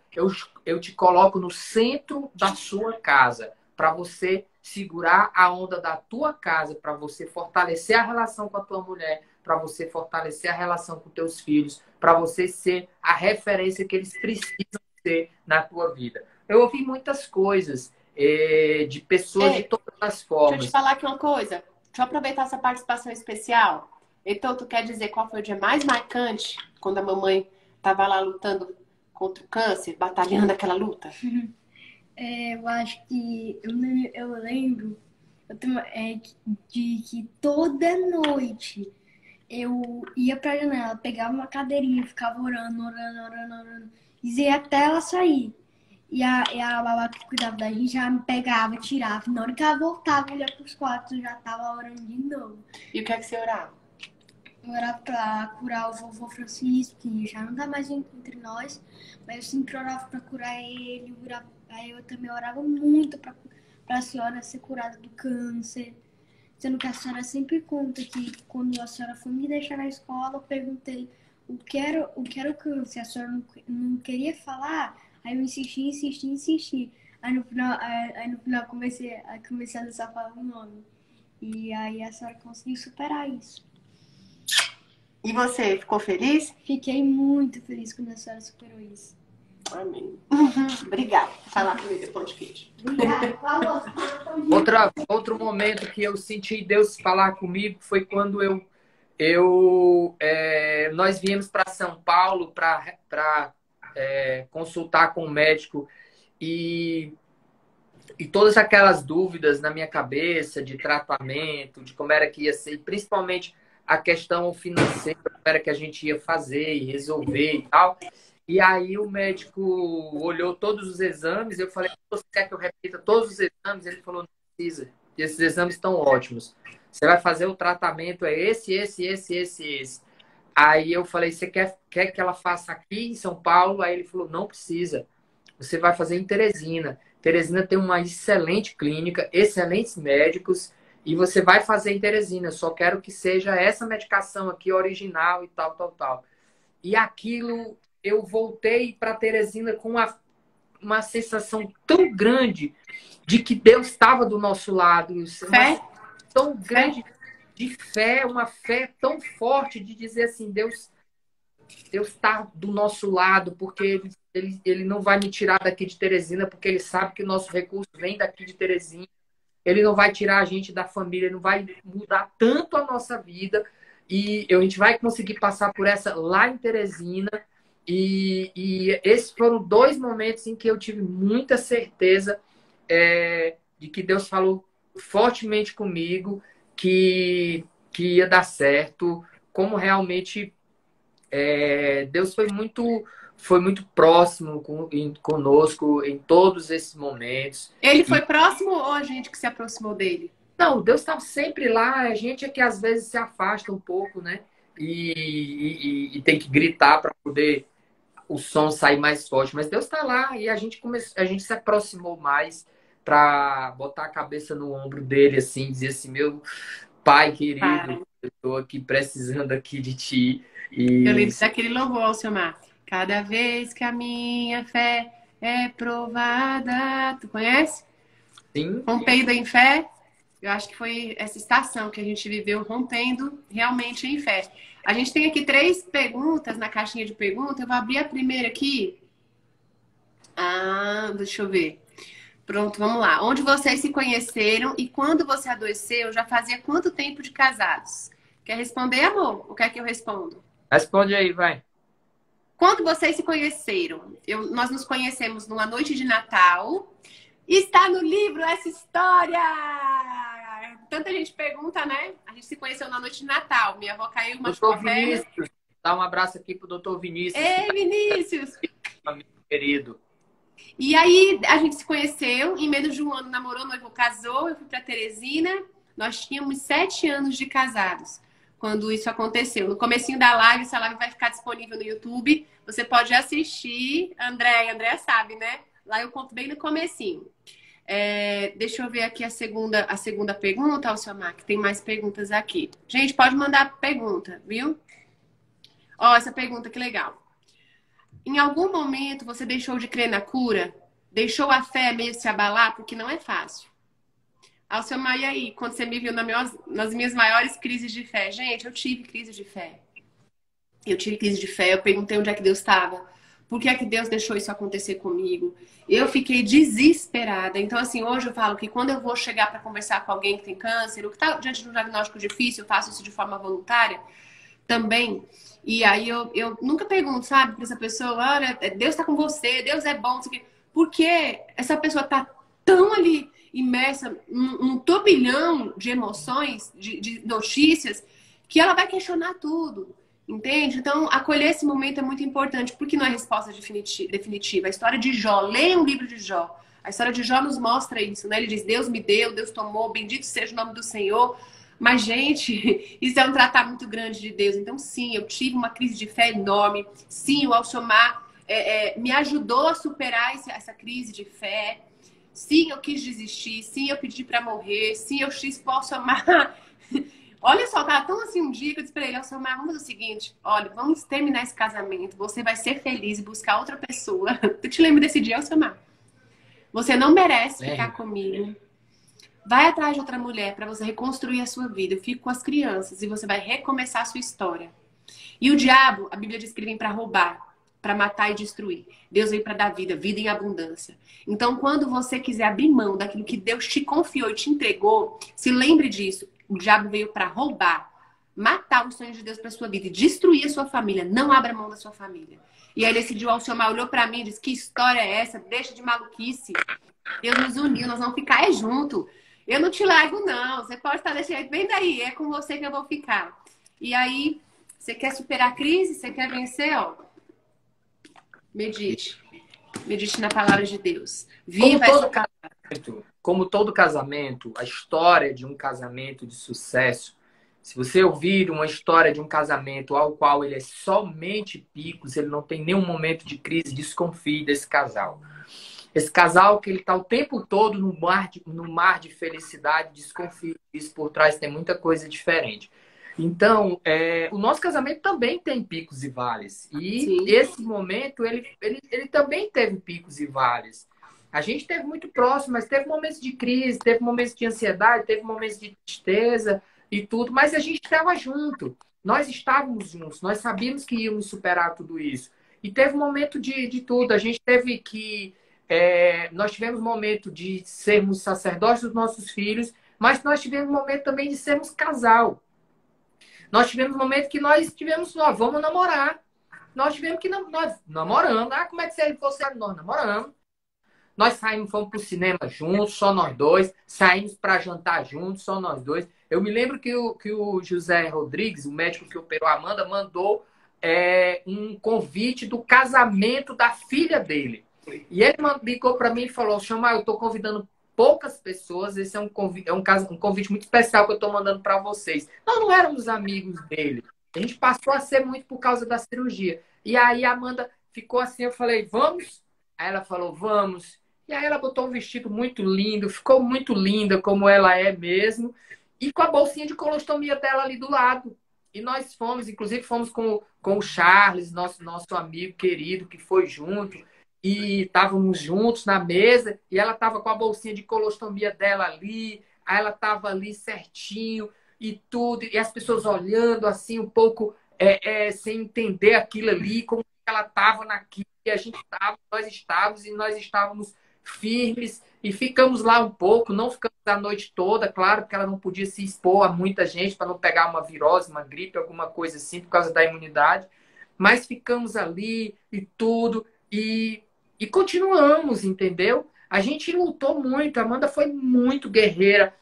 eu te coloco no centro da sua casa, para você segurar a onda da tua casa, para você fortalecer a relação com a tua mulher, para você fortalecer a relação com teus filhos, para você ser a referência que eles precisam ser na tua vida. Eu ouvi muitas coisas de pessoas de todas as formas. Deixa eu te falar aqui uma coisa. Deixa eu aproveitar essa participação especial. Então, tu quer dizer qual foi o dia mais marcante quando a mamãe estava lá lutando contra o câncer, batalhando aquela luta? Eu acho que eu lembro de que toda noite eu ia pra janela, pegava uma cadeirinha, ficava orando, e ia até ela sair. E a babá que cuidava da gente já me pegava, tirava. Na hora que ela voltava, eu ia pros quartos, eu já tava orando de novo. E o que é que você orava? Eu orava pra curar o vovô Francisco, que já não tá mais entre nós, mas eu sempre orava pra curar ele. Aí eu também orava muito pra a senhora ser curada do câncer. Sendo que a senhora sempre conta que quando a senhora foi me deixar na escola, eu perguntei o que era o câncer. A senhora não queria falar, aí eu insisti. Aí no final comecei a só falar o nome. E aí a senhora conseguiu superar isso. E você, ficou feliz? Fiquei muito feliz quando a senhora superou isso. Amém. Obrigada. Falar comigo depois de queijo. Outro momento que eu senti Deus falar comigo foi quando nós viemos para São Paulo para consultar com o médico e todas aquelas dúvidas na minha cabeça de tratamento, de como era que ia ser, principalmente a questão financeira, como era que a gente ia fazer e resolver e tal. E aí o médico olhou todos os exames, eu falei, você quer que eu repita todos os exames? Ele falou, não precisa, esses exames estão ótimos. Você vai fazer o tratamento, é esse. Aí eu falei, você quer que ela faça aqui em São Paulo? Aí ele falou, não precisa, você vai fazer em Teresina. Teresina tem uma excelente clínica, excelentes médicos, e você vai fazer em Teresina. Eu só quero que seja essa medicação aqui original e tal. E aquilo... eu voltei para Teresina com uma sensação tão grande de que Deus estava do nosso lado. Fé? Tão grande de fé, uma fé tão forte de dizer assim, Deus está do nosso lado, porque ele não vai me tirar daqui de Teresina, porque ele sabe que o nosso recurso vem daqui de Teresina. Ele não vai tirar a gente da família, ele não vai mudar tanto a nossa vida. E a gente vai conseguir passar por essa lá em Teresina. E esses foram 2 momentos em que eu tive muita certeza de que Deus falou fortemente comigo que ia dar certo, como realmente Deus foi muito próximo conosco em todos esses momentos. Ele foi próximo ou a gente que se aproximou dele? Não, Deus estava sempre lá, a gente é que às vezes se afasta um pouco, né? E tem que gritar para poder o som sair mais forte, mas Deus está lá e a gente se aproximou mais para botar a cabeça no ombro dele, assim, dizer assim, meu pai querido, eu estou aqui precisando aqui de ti. E... eu lembro daquele louvor, Alcemar. Cada vez que a minha fé é provada, tu conhece? Sim. Rompendo em fé. Eu acho que foi essa estação que a gente viveu rompendo realmente em fé. A gente tem aqui 3 perguntas na caixinha de perguntas. Eu vou abrir a primeira aqui. Deixa eu ver. Pronto, vamos lá. Onde vocês se conheceram e quando você adoeceu, já fazia quanto tempo de casados? Quer responder, amor? Ou quer que eu respondo? Responde aí, vai. Quando vocês se conheceram? Nós nos conhecemos numa noite de Natal. Está no livro essa história! Tanta gente pergunta, né? A gente se conheceu na noite de Natal. Minha avó caiu uma Doutor de perna. Vinícius, dá um abraço aqui pro doutor Vinícius. Ei, Vinícius! Amigo querido. E aí a gente se conheceu, em menos de um ano namorou, noivo casou, eu fui para Teresina. Nós tínhamos 7 anos de casados quando isso aconteceu. No comecinho da live, essa live vai ficar disponível no YouTube. Você pode assistir. Andréia sabe, né? Lá eu conto bem no comecinho. Deixa eu ver aqui a segunda pergunta, Alciomar, que tem mais perguntas aqui. Gente, pode mandar pergunta, viu? Ó, essa pergunta, que legal. Em algum momento você deixou de crer na cura? Deixou a fé meio se abalar? Porque não é fácil. Alciomar, e aí? Quando você me viu nas minhas maiores crises de fé? Gente, eu tive crise de fé. Eu perguntei onde é que Deus estava. Por que é que Deus deixou isso acontecer comigo? Eu fiquei desesperada. Então, assim, hoje eu falo que quando eu vou chegar para conversar com alguém que tem câncer, ou que está diante de um diagnóstico difícil, eu faço isso de forma voluntária também. E aí eu nunca pergunto, sabe, para essa pessoa, olha, Deus está com você, Deus é bom, porque essa pessoa está tão ali imersa num turbilhão de emoções, de notícias, que ela vai questionar tudo. Entende? Então, acolher esse momento é muito importante, porque não é resposta definitiva. A história de Jó, leia o livro de Jó. A história de Jó nos mostra isso, né? Ele diz, Deus me deu, Deus tomou, bendito seja o nome do Senhor. Mas, gente, isso é um tratar muito grande de Deus. Então, sim, eu tive uma crise de fé enorme. Sim, o Alciomar me ajudou a superar essa crise de fé. Sim, eu quis desistir. Sim, eu pedi para morrer. Sim, eu quis pro Alciomar. Olha só, tava tão assim um dia que eu disse pra ele, Alciomar, vamos fazer o seguinte, olha, vamos terminar esse casamento, você vai ser feliz e buscar outra pessoa. Tu te lembra desse dia, Alciomar? Você não merece ficar comigo. Vai atrás de outra mulher para você reconstruir a sua vida. Eu fico com as crianças e você vai recomeçar a sua história. E o diabo, a Bíblia diz que ele vem para roubar, para matar e destruir. Deus vem para dar vida, vida em abundância. Então, quando você quiser abrir mão daquilo que Deus te confiou e te entregou, se lembre disso. O diabo veio para roubar, matar os sonhos de Deus para sua vida e destruir a sua família. Não abra mão da sua família. E aí nesse dia o Alciomar olhou para mim e disse, que história é essa? Deixa de maluquice. Deus nos uniu, nós vamos ficar junto. Eu não te largo, não. Você pode estar desse jeito. Vem daí, é com você que eu vou ficar. E aí, você quer superar a crise? Você quer vencer? Ó, medite. Medite na palavra de Deus. Viva como todo casamento, a história de um casamento de sucesso, se você ouvir uma história de um casamento ao qual ele é somente picos, ele não tem nenhum momento de crise, desconfie desse casal. Esse casal que ele está o tempo todo no mar de felicidade, desconfie disso, por trás tem muita coisa diferente. Então, o nosso casamento também tem picos e vales. E sim, esse momento, ele também teve picos e vales. A gente esteve muito próximo, mas teve momentos de crise, teve momentos de ansiedade, teve momentos de tristeza e tudo, mas a gente estava junto. Nós estávamos juntos, nós sabíamos que íamos superar tudo isso. E teve um momento de tudo. A gente teve que... nós tivemos um momento de sermos sacerdotes dos nossos filhos, mas nós tivemos um momento também de sermos casal. Nós tivemos um momento que nós tivemos, vamos namorar. Nós tivemos que nós namorando. Ah, como é que você fosse? Nós namoramos. Nós saímos, fomos para o cinema juntos, só nós dois. Saímos para jantar juntos, só nós dois. Eu me lembro que o José Rodrigues, o médico que operou a Amanda, mandou um convite do casamento da filha dele. E ele ligou para mim e falou, eu estou convidando poucas pessoas, esse é um convite muito especial que eu estou mandando para vocês. Nós não éramos amigos dele. A gente passou a ser muito por causa da cirurgia. E aí a Amanda ficou assim, eu falei, vamos? Aí ela falou, vamos. E aí ela botou um vestido muito lindo, ficou muito linda como ela é mesmo. E com a bolsinha de colostomia dela ali do lado. E nós fomos, inclusive fomos com o Charles, nosso amigo querido, que foi junto. E estávamos juntos na mesa. E ela estava com a bolsinha de colostomia dela ali. Aí ela estava ali certinho e tudo. E as pessoas olhando assim um pouco sem entender aquilo ali, como ela estava naquilo. E nós estávamos firmes. E ficamos lá um pouco, não ficamos a noite toda, claro, porque ela não podia se expor a muita gente para não pegar uma virose, uma gripe, alguma coisa assim, por causa da imunidade. Mas ficamos ali e tudo, e continuamos, entendeu? A gente lutou muito, a Amanda foi muito guerreira.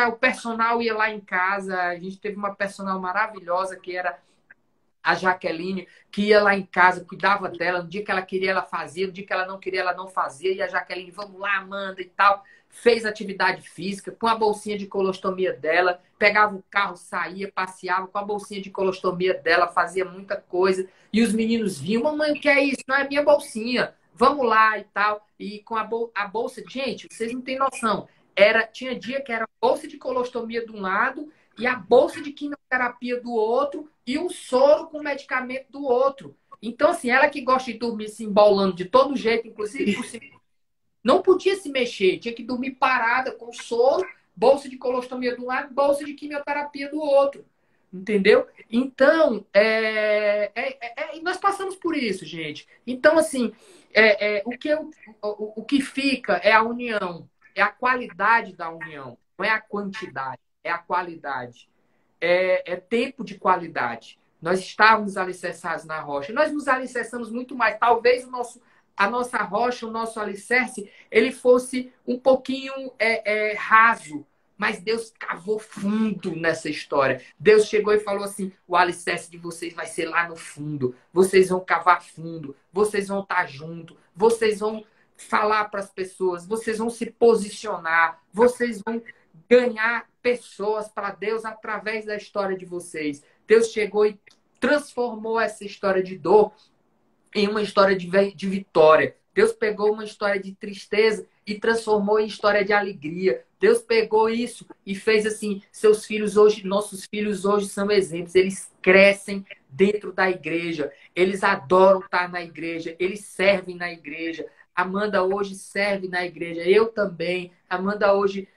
O personal ia lá em casa, a gente teve uma personal maravilhosa que era a Jaqueline, que ia lá em casa, cuidava dela. No dia que ela queria, ela fazia. No dia que ela não queria, ela não fazia. E a Jaqueline, vamos lá, Amanda e tal. Fez atividade física com a bolsinha de colostomia dela. Pegava o carro, saía, passeava com a bolsinha de colostomia dela. Fazia muita coisa. E os meninos vinham, mamãe, o que é isso? Não é minha bolsinha. Vamos lá e tal. E com a bolsa... Gente, vocês não têm noção. Tinha dia que era bolsa de colostomia de um lado e a bolsa de quimioterapia do outro e um soro com medicamento do outro. Então, assim, ela que gosta de dormir se embolando de todo jeito, inclusive por cima, não podia se mexer, tinha que dormir parada com soro, bolsa de colostomia de um lado, bolsa de quimioterapia do outro. Entendeu? Então, nós passamos por isso, gente. Então, assim, o que fica é a união, é a qualidade da união, não é a quantidade, é a qualidade. É tempo de qualidade. Nós estávamos alicerçados na rocha. Nós nos alicerçamos muito mais. Talvez a nossa rocha, o nosso alicerce, ele fosse um pouquinho raso. Mas Deus cavou fundo nessa história. Deus chegou e falou assim, o alicerce de vocês vai ser lá no fundo. Vocês vão cavar fundo. Vocês vão estar juntos. Vocês vão falar para as pessoas. Vocês vão se posicionar. Vocês vão ganhar pessoas para Deus através da história de vocês. Deus chegou e transformou essa história de dor em uma história de vitória. Deus pegou uma história de tristeza e transformou em história de alegria. Deus pegou isso e fez assim, nossos filhos hoje são exemplos. Eles crescem dentro da igreja. Eles adoram estar na igreja. Eles servem na igreja. Amanda hoje serve na igreja. Eu também. Amanda hoje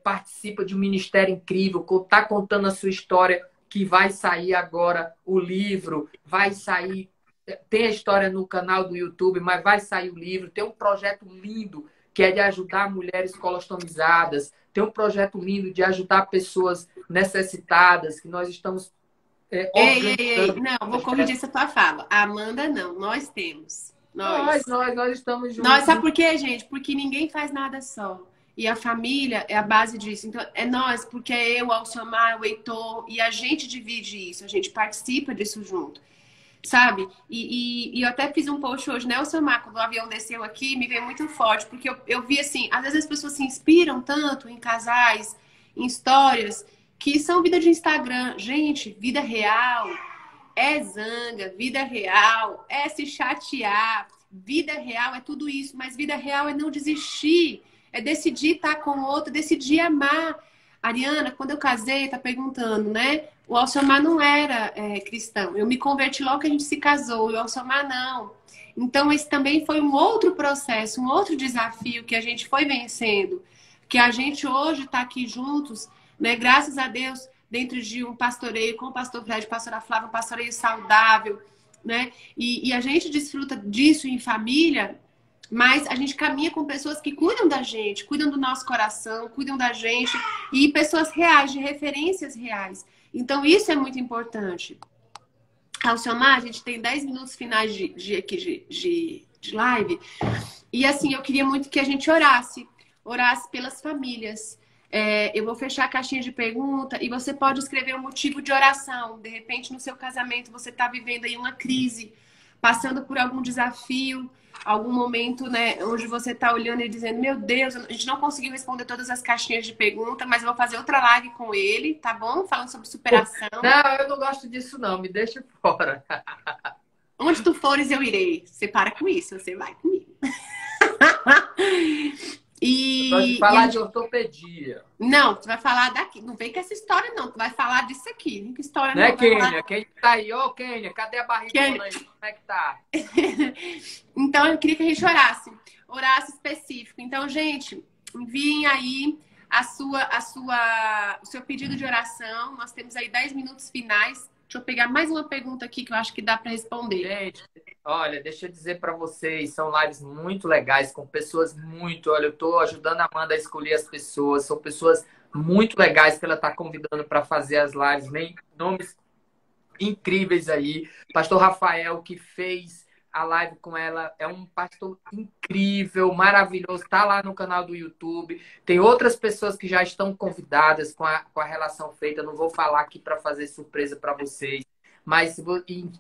participa de um ministério incrível, está contando a sua história, que vai sair agora o livro, vai sair, tem a história no canal do YouTube, mas vai sair o livro, tem um projeto lindo que é de ajudar mulheres colostomizadas, tem um projeto lindo de ajudar pessoas necessitadas, que nós estamos Ei, não, vou corrigir essa tua fala. A Amanda não, nós temos. Nós estamos juntos. Nós, sabe por quê, gente? Porque ninguém faz nada só. E a família é a base disso. Então, é nós, porque é eu, o Alcemar, o Heitor, e a gente divide isso, a gente participa disso junto, sabe? E eu até fiz um post hoje, né, Alcemar, quando o avião desceu aqui, me veio muito forte, porque eu vi assim, às vezes as pessoas se inspiram tanto em casais, em histórias, que são vida de Instagram. Gente, vida real é zanga, vida real é se chatear, vida real é tudo isso, mas vida real é não desistir. É decidir estar com o outro, decidir amar. Ariana, quando eu casei, tá perguntando, né? O Alcemar não era cristão. Eu me converti logo que a gente se casou. E o Alcemar não. Então, esse também foi um outro processo, um outro desafio que a gente foi vencendo. Que a gente hoje está aqui juntos, né? Graças a Deus, dentro de um pastoreio com o pastor Fred, pastora Flávia, um pastoreio saudável, né? E a gente desfruta disso em família. Mas a gente caminha com pessoas que cuidam da gente, cuidam do nosso coração, cuidam da gente. E pessoas reais, de referências reais. Então, isso é muito importante. Alcemar, a gente tem 10 minutos finais de live. E, assim, eu queria muito que a gente orasse pelas famílias. Eu vou fechar a caixinha de pergunta e você pode escrever um motivo de oração. De repente, no seu casamento, você está vivendo aí uma crise, passando por algum desafio, algum momento, né, onde você está olhando e dizendo, meu Deus, a gente não conseguiu responder todas as caixinhas de pergunta, mas eu vou fazer outra live com ele, tá bom? Falando sobre superação. Não, eu não gosto disso não, me deixa fora. Onde tu fores, eu irei. Você para com isso, você vai comigo. Pode falar de ortopedia. Não, tu vai falar daqui. Não vem com essa história, não. Tu vai falar disso aqui. Não que história não. Né, Kênia? Falar... Quem tá aí? Ô, Kênia, cadê a barrigona aí? Como é que tá? Então, eu queria que a gente orasse específico. Então, gente, enviem aí o seu pedido de oração. Nós temos aí 10 minutos finais. Deixa eu pegar mais uma pergunta aqui que eu acho que dá para responder. Gente, olha, deixa eu dizer para vocês, são lives muito legais, com pessoas muito... Olha, eu tô ajudando a Amanda a escolher as pessoas, são pessoas muito legais que ela tá convidando para fazer as lives, nem nomes incríveis aí. Pastor Rafael, que fez a live com ela. É um pastor incrível, maravilhoso. Está lá no canal do YouTube. Tem outras pessoas que já estão convidadas com a relação feita. Não vou falar aqui para fazer surpresa para vocês. Mas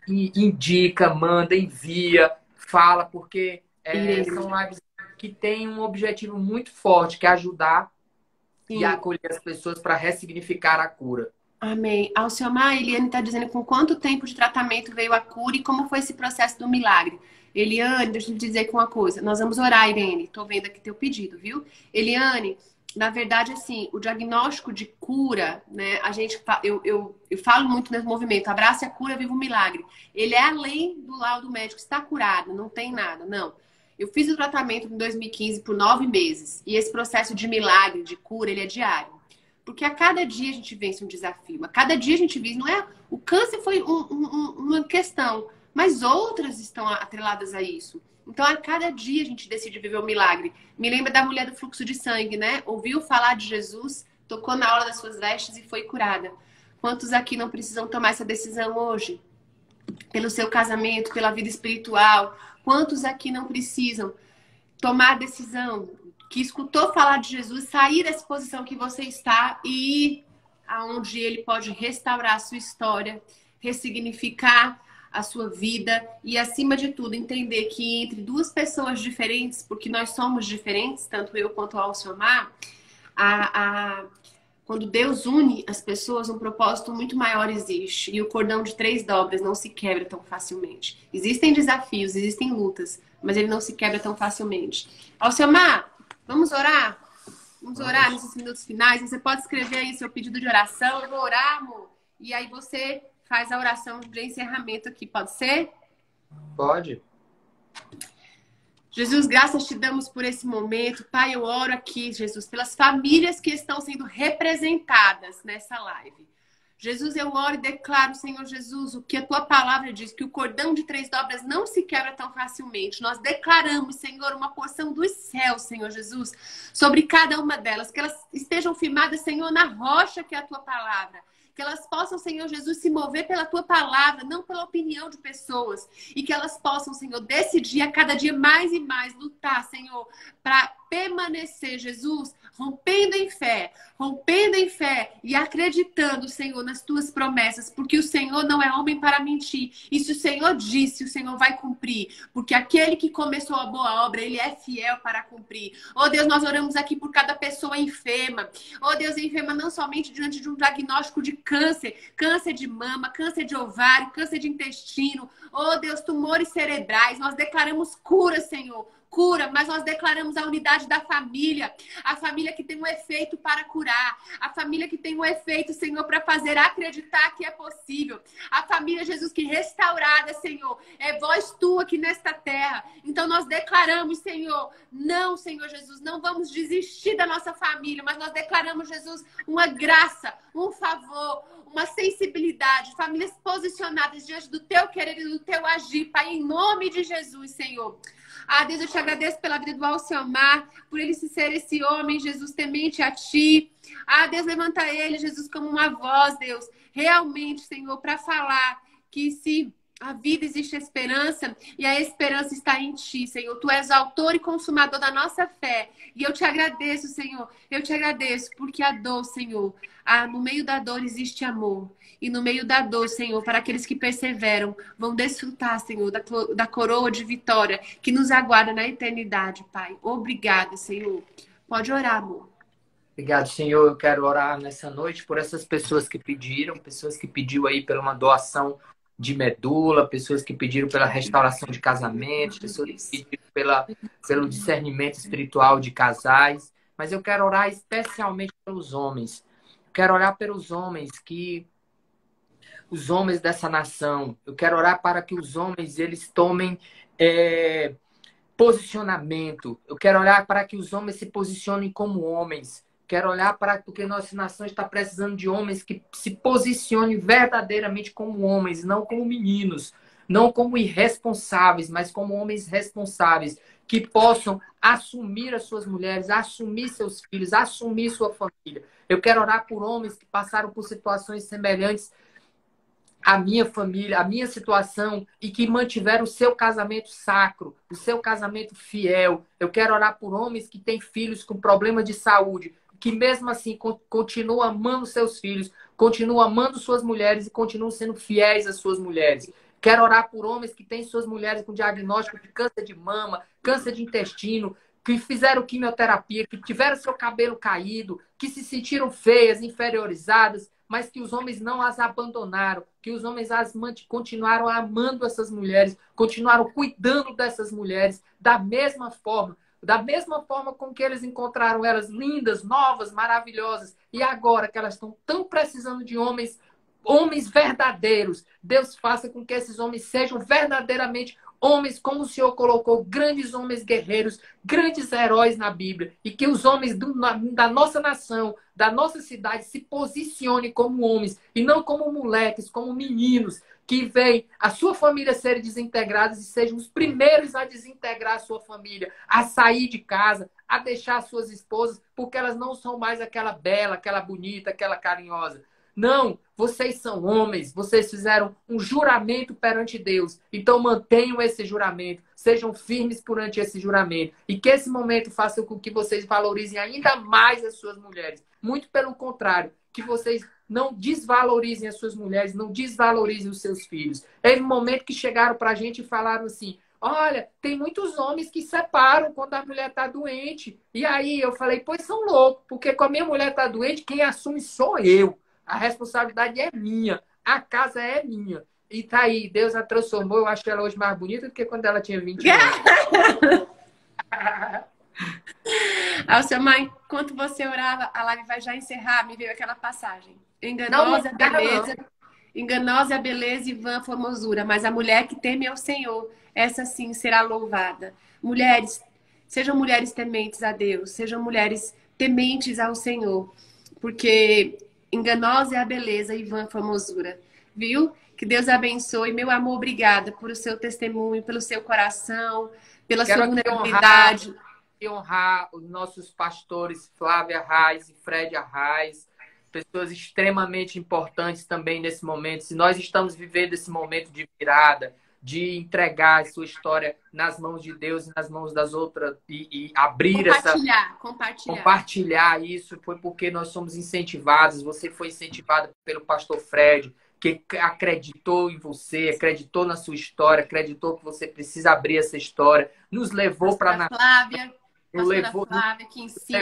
indica, manda, envia, fala, porque são lives que têm um objetivo muito forte, que é ajudar e acolher as pessoas para ressignificar a cura. Amém. Alciomar, a Eliane está dizendo com quanto tempo de tratamento veio a cura e como foi esse processo do milagre. Eliane, deixa eu te dizer uma coisa. Nós vamos orar, Irene. Estou vendo aqui teu pedido, viu? Eliane, na verdade, assim, o diagnóstico de cura, né? Eu falo muito nesse movimento. Abraça a cura, viva o milagre. Ele é além do laudo médico. Está curado, não tem nada, não. Eu fiz o tratamento em 2015 por 9 meses. E esse processo de milagre, de cura, ele é diário. Porque a cada dia a gente vence um desafio. A cada dia a gente vence. Não é, o câncer foi uma questão, mas outras estão atreladas a isso. Então, a cada dia a gente decide viver o milagre. Me lembra da mulher do fluxo de sangue, né? Ouviu falar de Jesus, tocou na orla das suas vestes e foi curada. Quantos aqui não precisam tomar essa decisão hoje? Pelo seu casamento, pela vida espiritual. Quantos aqui não precisam tomar a decisão, que escutou falar de Jesus, sair dessa posição que você está e ir aonde ele pode restaurar a sua história, ressignificar a sua vida e, acima de tudo, entender que entre duas pessoas diferentes, porque nós somos diferentes, tanto eu quanto o Alciomar, quando Deus une as pessoas, um propósito muito maior existe. E o cordão de 3 dobras não se quebra tão facilmente. Existem desafios, existem lutas, mas ele não se quebra tão facilmente. Alciomar, vamos orar? Vamos orar nesses minutos finais. Você pode escrever aí seu pedido de oração. Eu vou orar, amor. E aí você faz a oração de encerramento aqui. Pode ser? Pode. Jesus, graças te damos por esse momento. Pai, eu oro aqui, Jesus, pelas famílias que estão sendo representadas nessa live. Jesus, eu oro e declaro, Senhor Jesus, o que a tua palavra diz, que o cordão de 3 dobras não se quebra tão facilmente. Nós declaramos, Senhor, uma porção dos céus, Senhor Jesus, sobre cada uma delas, que elas estejam firmadas, Senhor, na rocha que é a tua palavra. Que elas possam, Senhor Jesus, se mover pela tua palavra, não pela opinião de pessoas. E que elas possam, Senhor, decidir a cada dia mais e mais lutar, Senhor, para permanecer, Jesus, rompendo em fé e acreditando, Senhor, nas tuas promessas, porque o Senhor não é homem para mentir. E se o Senhor disse, o Senhor vai cumprir, porque aquele que começou a boa obra, ele é fiel para cumprir. Oh Deus, nós oramos aqui por cada pessoa enferma. Oh Deus, enferma não somente diante de um diagnóstico de câncer, câncer de mama, câncer de ovário, câncer de intestino. Oh Deus, tumores cerebrais, nós declaramos cura, Senhor. Cura, mas nós declaramos a unidade da família, a família que tem um efeito para curar, a família que tem um efeito, Senhor, para fazer acreditar que é possível, a família, Jesus, que restaurada, Senhor, é voz tua aqui nesta terra. Então nós declaramos, Senhor, não, Senhor Jesus, não vamos desistir da nossa família, mas nós declaramos, Jesus, uma graça, um favor, uma sensibilidade, famílias posicionadas diante do teu querer e do teu agir, Pai, em nome de Jesus, Senhor. Ah, Deus, eu te agradeço pela vida do Alciomar, por ele ser esse homem, Jesus, temente a ti. Ah, Deus, levanta ele, Jesus, como uma voz, Deus, realmente, Senhor, para falar que se a vida existe esperança e a esperança está em ti, Senhor. Tu és o autor e consumador da nossa fé. E eu te agradeço, Senhor. Eu te agradeço porque a dor, Senhor, no meio da dor existe amor. E no meio da dor, Senhor, para aqueles que perseveram, vão desfrutar, Senhor, da coroa de vitória que nos aguarda na eternidade, Pai. Obrigada, Senhor. Pode orar, amor. Obrigado, Senhor. Eu quero orar nessa noite por essas pessoas que pediram, pessoas que pediram aí pela uma doação de medula, pessoas que pediram pela restauração de casamentos, pessoas que pediram pelo discernimento espiritual de casais. Mas eu quero orar especialmente pelos homens. Eu quero orar pelos homens os homens dessa nação. Eu quero orar para que os homens eles tomem posicionamento. Eu quero orar para que os homens se posicionem como homens. Quero olhar para porque nossa nação está precisando de homens que se posicionem verdadeiramente como homens, não como meninos, não como irresponsáveis, mas como homens responsáveis, que possam assumir as suas mulheres, assumir seus filhos, assumir sua família. Eu quero orar por homens que passaram por situações semelhantes a minha família, a minha situação e que mantiveram o seu casamento sacro, o seu casamento fiel. Eu quero orar por homens que têm filhos com problema de saúde, que mesmo assim continuam amando seus filhos, continuam amando suas mulheres e continuam sendo fiéis às suas mulheres. Quero orar por homens que têm suas mulheres com diagnóstico de câncer de mama, câncer de intestino, que fizeram quimioterapia, que tiveram seu cabelo caído, que se sentiram feias, inferiorizadas, mas que os homens não as abandonaram, que os homens continuaram amando essas mulheres, continuaram cuidando dessas mulheres da mesma forma com que eles encontraram elas lindas, novas, maravilhosas, e agora que elas estão tão precisando de homens verdadeiros, Deus faça com que esses homens sejam verdadeiramente homens como o Senhor colocou, grandes homens guerreiros, grandes heróis na Bíblia. E que os homens da nossa nação, da nossa cidade, se posicionem como homens e não como moleques, como meninos, que veem a sua família ser desintegrada e sejam os primeiros a desintegrar a sua família, a sair de casa, a deixar suas esposas, porque elas não são mais aquela bela, aquela bonita, aquela carinhosa. Não, vocês são homens, vocês fizeram um juramento perante Deus. Então mantenham esse juramento, sejam firmes perante esse juramento. E que esse momento faça com que vocês valorizem ainda mais as suas mulheres. Muito pelo contrário, que vocês não desvalorizem as suas mulheres, não desvalorizem os seus filhos. Teve um momento que chegaram pra gente e falaram assim: olha, tem muitos homens que separam quando a mulher está doente. E aí eu falei: pois são loucos, porque quando a minha mulher está doente, quem assume sou eu. A responsabilidade é minha. A casa é minha. E tá aí. Deus a transformou. Eu acho ela hoje mais bonita do que quando ela tinha 20 anos. Alcemar, enquanto você orava, a live vai já encerrar. Me veio aquela passagem. Enganosa a beleza. Enganosa a beleza e vã a formosura. Mas a mulher que teme ao Senhor, essa sim será louvada. Mulheres, sejam mulheres tementes a Deus. Sejam mulheres tementes ao Senhor. Porque enganosa é a beleza e vã a formosura. Viu? Que Deus abençoe. Meu amor, obrigada por o seu testemunho, pelo seu coração, pela sua vulnerabilidade. Honrar os nossos pastores Flávia Arraes e Fred Arraes, pessoas extremamente importantes também nesse momento. Se nós estamos vivendo esse momento de virada, de entregar a sua história nas mãos de Deus e nas mãos das outras e abrir compartilhar isso, foi porque nós somos incentivados. Você foi incentivado pelo pastor Fred, que acreditou em você, acreditou na sua história, acreditou que você precisa abrir essa história, nos levou para Flávia, Flávia que ensina,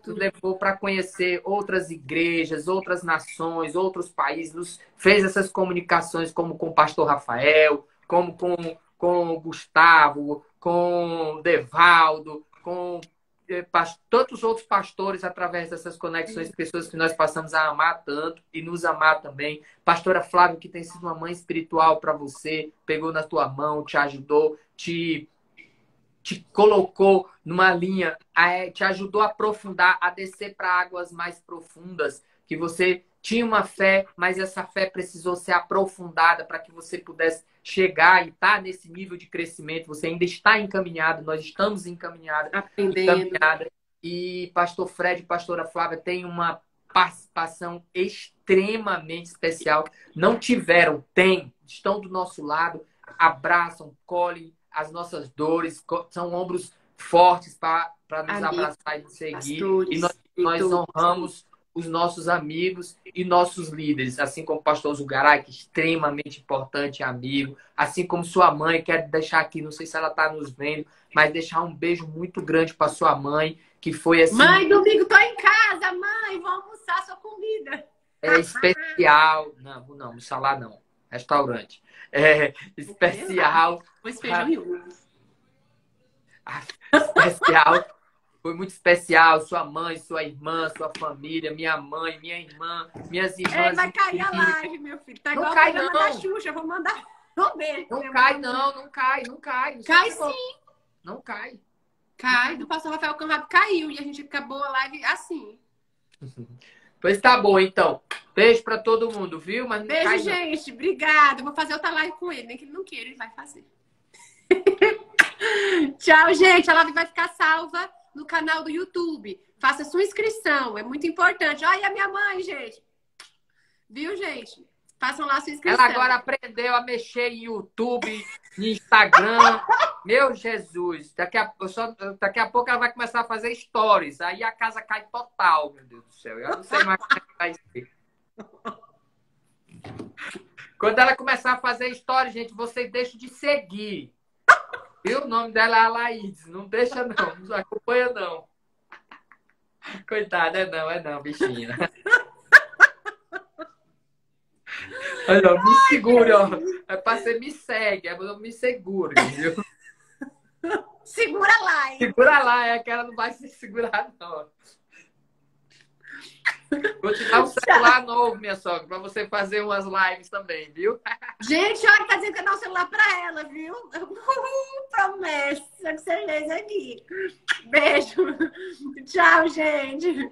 levou para conhecer outras igrejas, outras nações, outros países, fez essas comunicações como com o pastor Rafael, como com o Gustavo, com o Devaldo, com tantos outros pastores através dessas conexões, pessoas que nós passamos a amar tanto e nos amar também. Pastora Flávia, que tem sido uma mãe espiritual para você, pegou na tua mão, te ajudou, te colocou numa linha, te ajudou a aprofundar, a descer para águas mais profundas, que você tinha uma fé, mas essa fé precisou ser aprofundada para que você pudesse chegar e estar nesse nível de crescimento. Você ainda está encaminhado, nós estamos encaminhados. E pastor Fred e pastora Flávia têm uma participação extremamente especial. Não tiveram, estão do nosso lado, abraçam, colhem as nossas dores, são ombros fortes para nos abraçar e nos seguir. Pastores, e nós honramos os nossos amigos e nossos líderes, assim como o pastor Zugaray, que é extremamente importante, amigo, assim como sua mãe. Quero deixar aqui, não sei se ela está nos vendo, mas deixar um beijo muito grande para sua mãe, que foi assim... Mãe, domingo tô em casa, mãe, vou almoçar sua comida. É especial. Não, almoçar lá não. Restaurante. É especial. Especial. Foi muito especial. Sua mãe, sua irmã, sua família, minha mãe, minha irmã, minhas irmãs. Vai cair a live, meu filho. Tá igual não cai, não. Da Xuxa. Eu vou mandar um beijo. Não cai, não cai. Cai sim. Não cai. Cai. Do pastor Rafael Conrado caiu. E a gente acabou a live assim. Pois tá bom, então. Beijo pra todo mundo, viu? Mas beijo, cai, gente. Obrigada. Vou fazer outra live com ele. Nem que ele não queira, ele vai fazer. Tchau, gente. A live vai ficar salva no canal do YouTube. Faça sua inscrição. É muito importante. Olha a minha mãe, gente. Viu, gente? Façam lá a sua inscrição. Ela agora aprendeu a mexer em YouTube, no Instagram. Meu Jesus. Daqui a pouco ela vai começar a fazer stories. Aí a casa cai total, meu Deus do céu. Eu não sei mais como é que vai ser. Quando ela começar a fazer stories, gente, vocês deixam de seguir. E o nome dela é Alaídes. Não deixa, não. Não acompanha, não. Coitada, é não, bichinha. Olha, me segure, ó. É pra você me segue, eu me seguro, viu? Segura lá, hein? Segura lá, é que ela não vai se segurar, não. Vou te dar um celular novo, minha sogra, pra você fazer umas lives também, viu? Gente, olha, tá dizendo que eu dou um celular pra ela, viu? Promessa que você fez aqui. Beijo. Tchau, gente.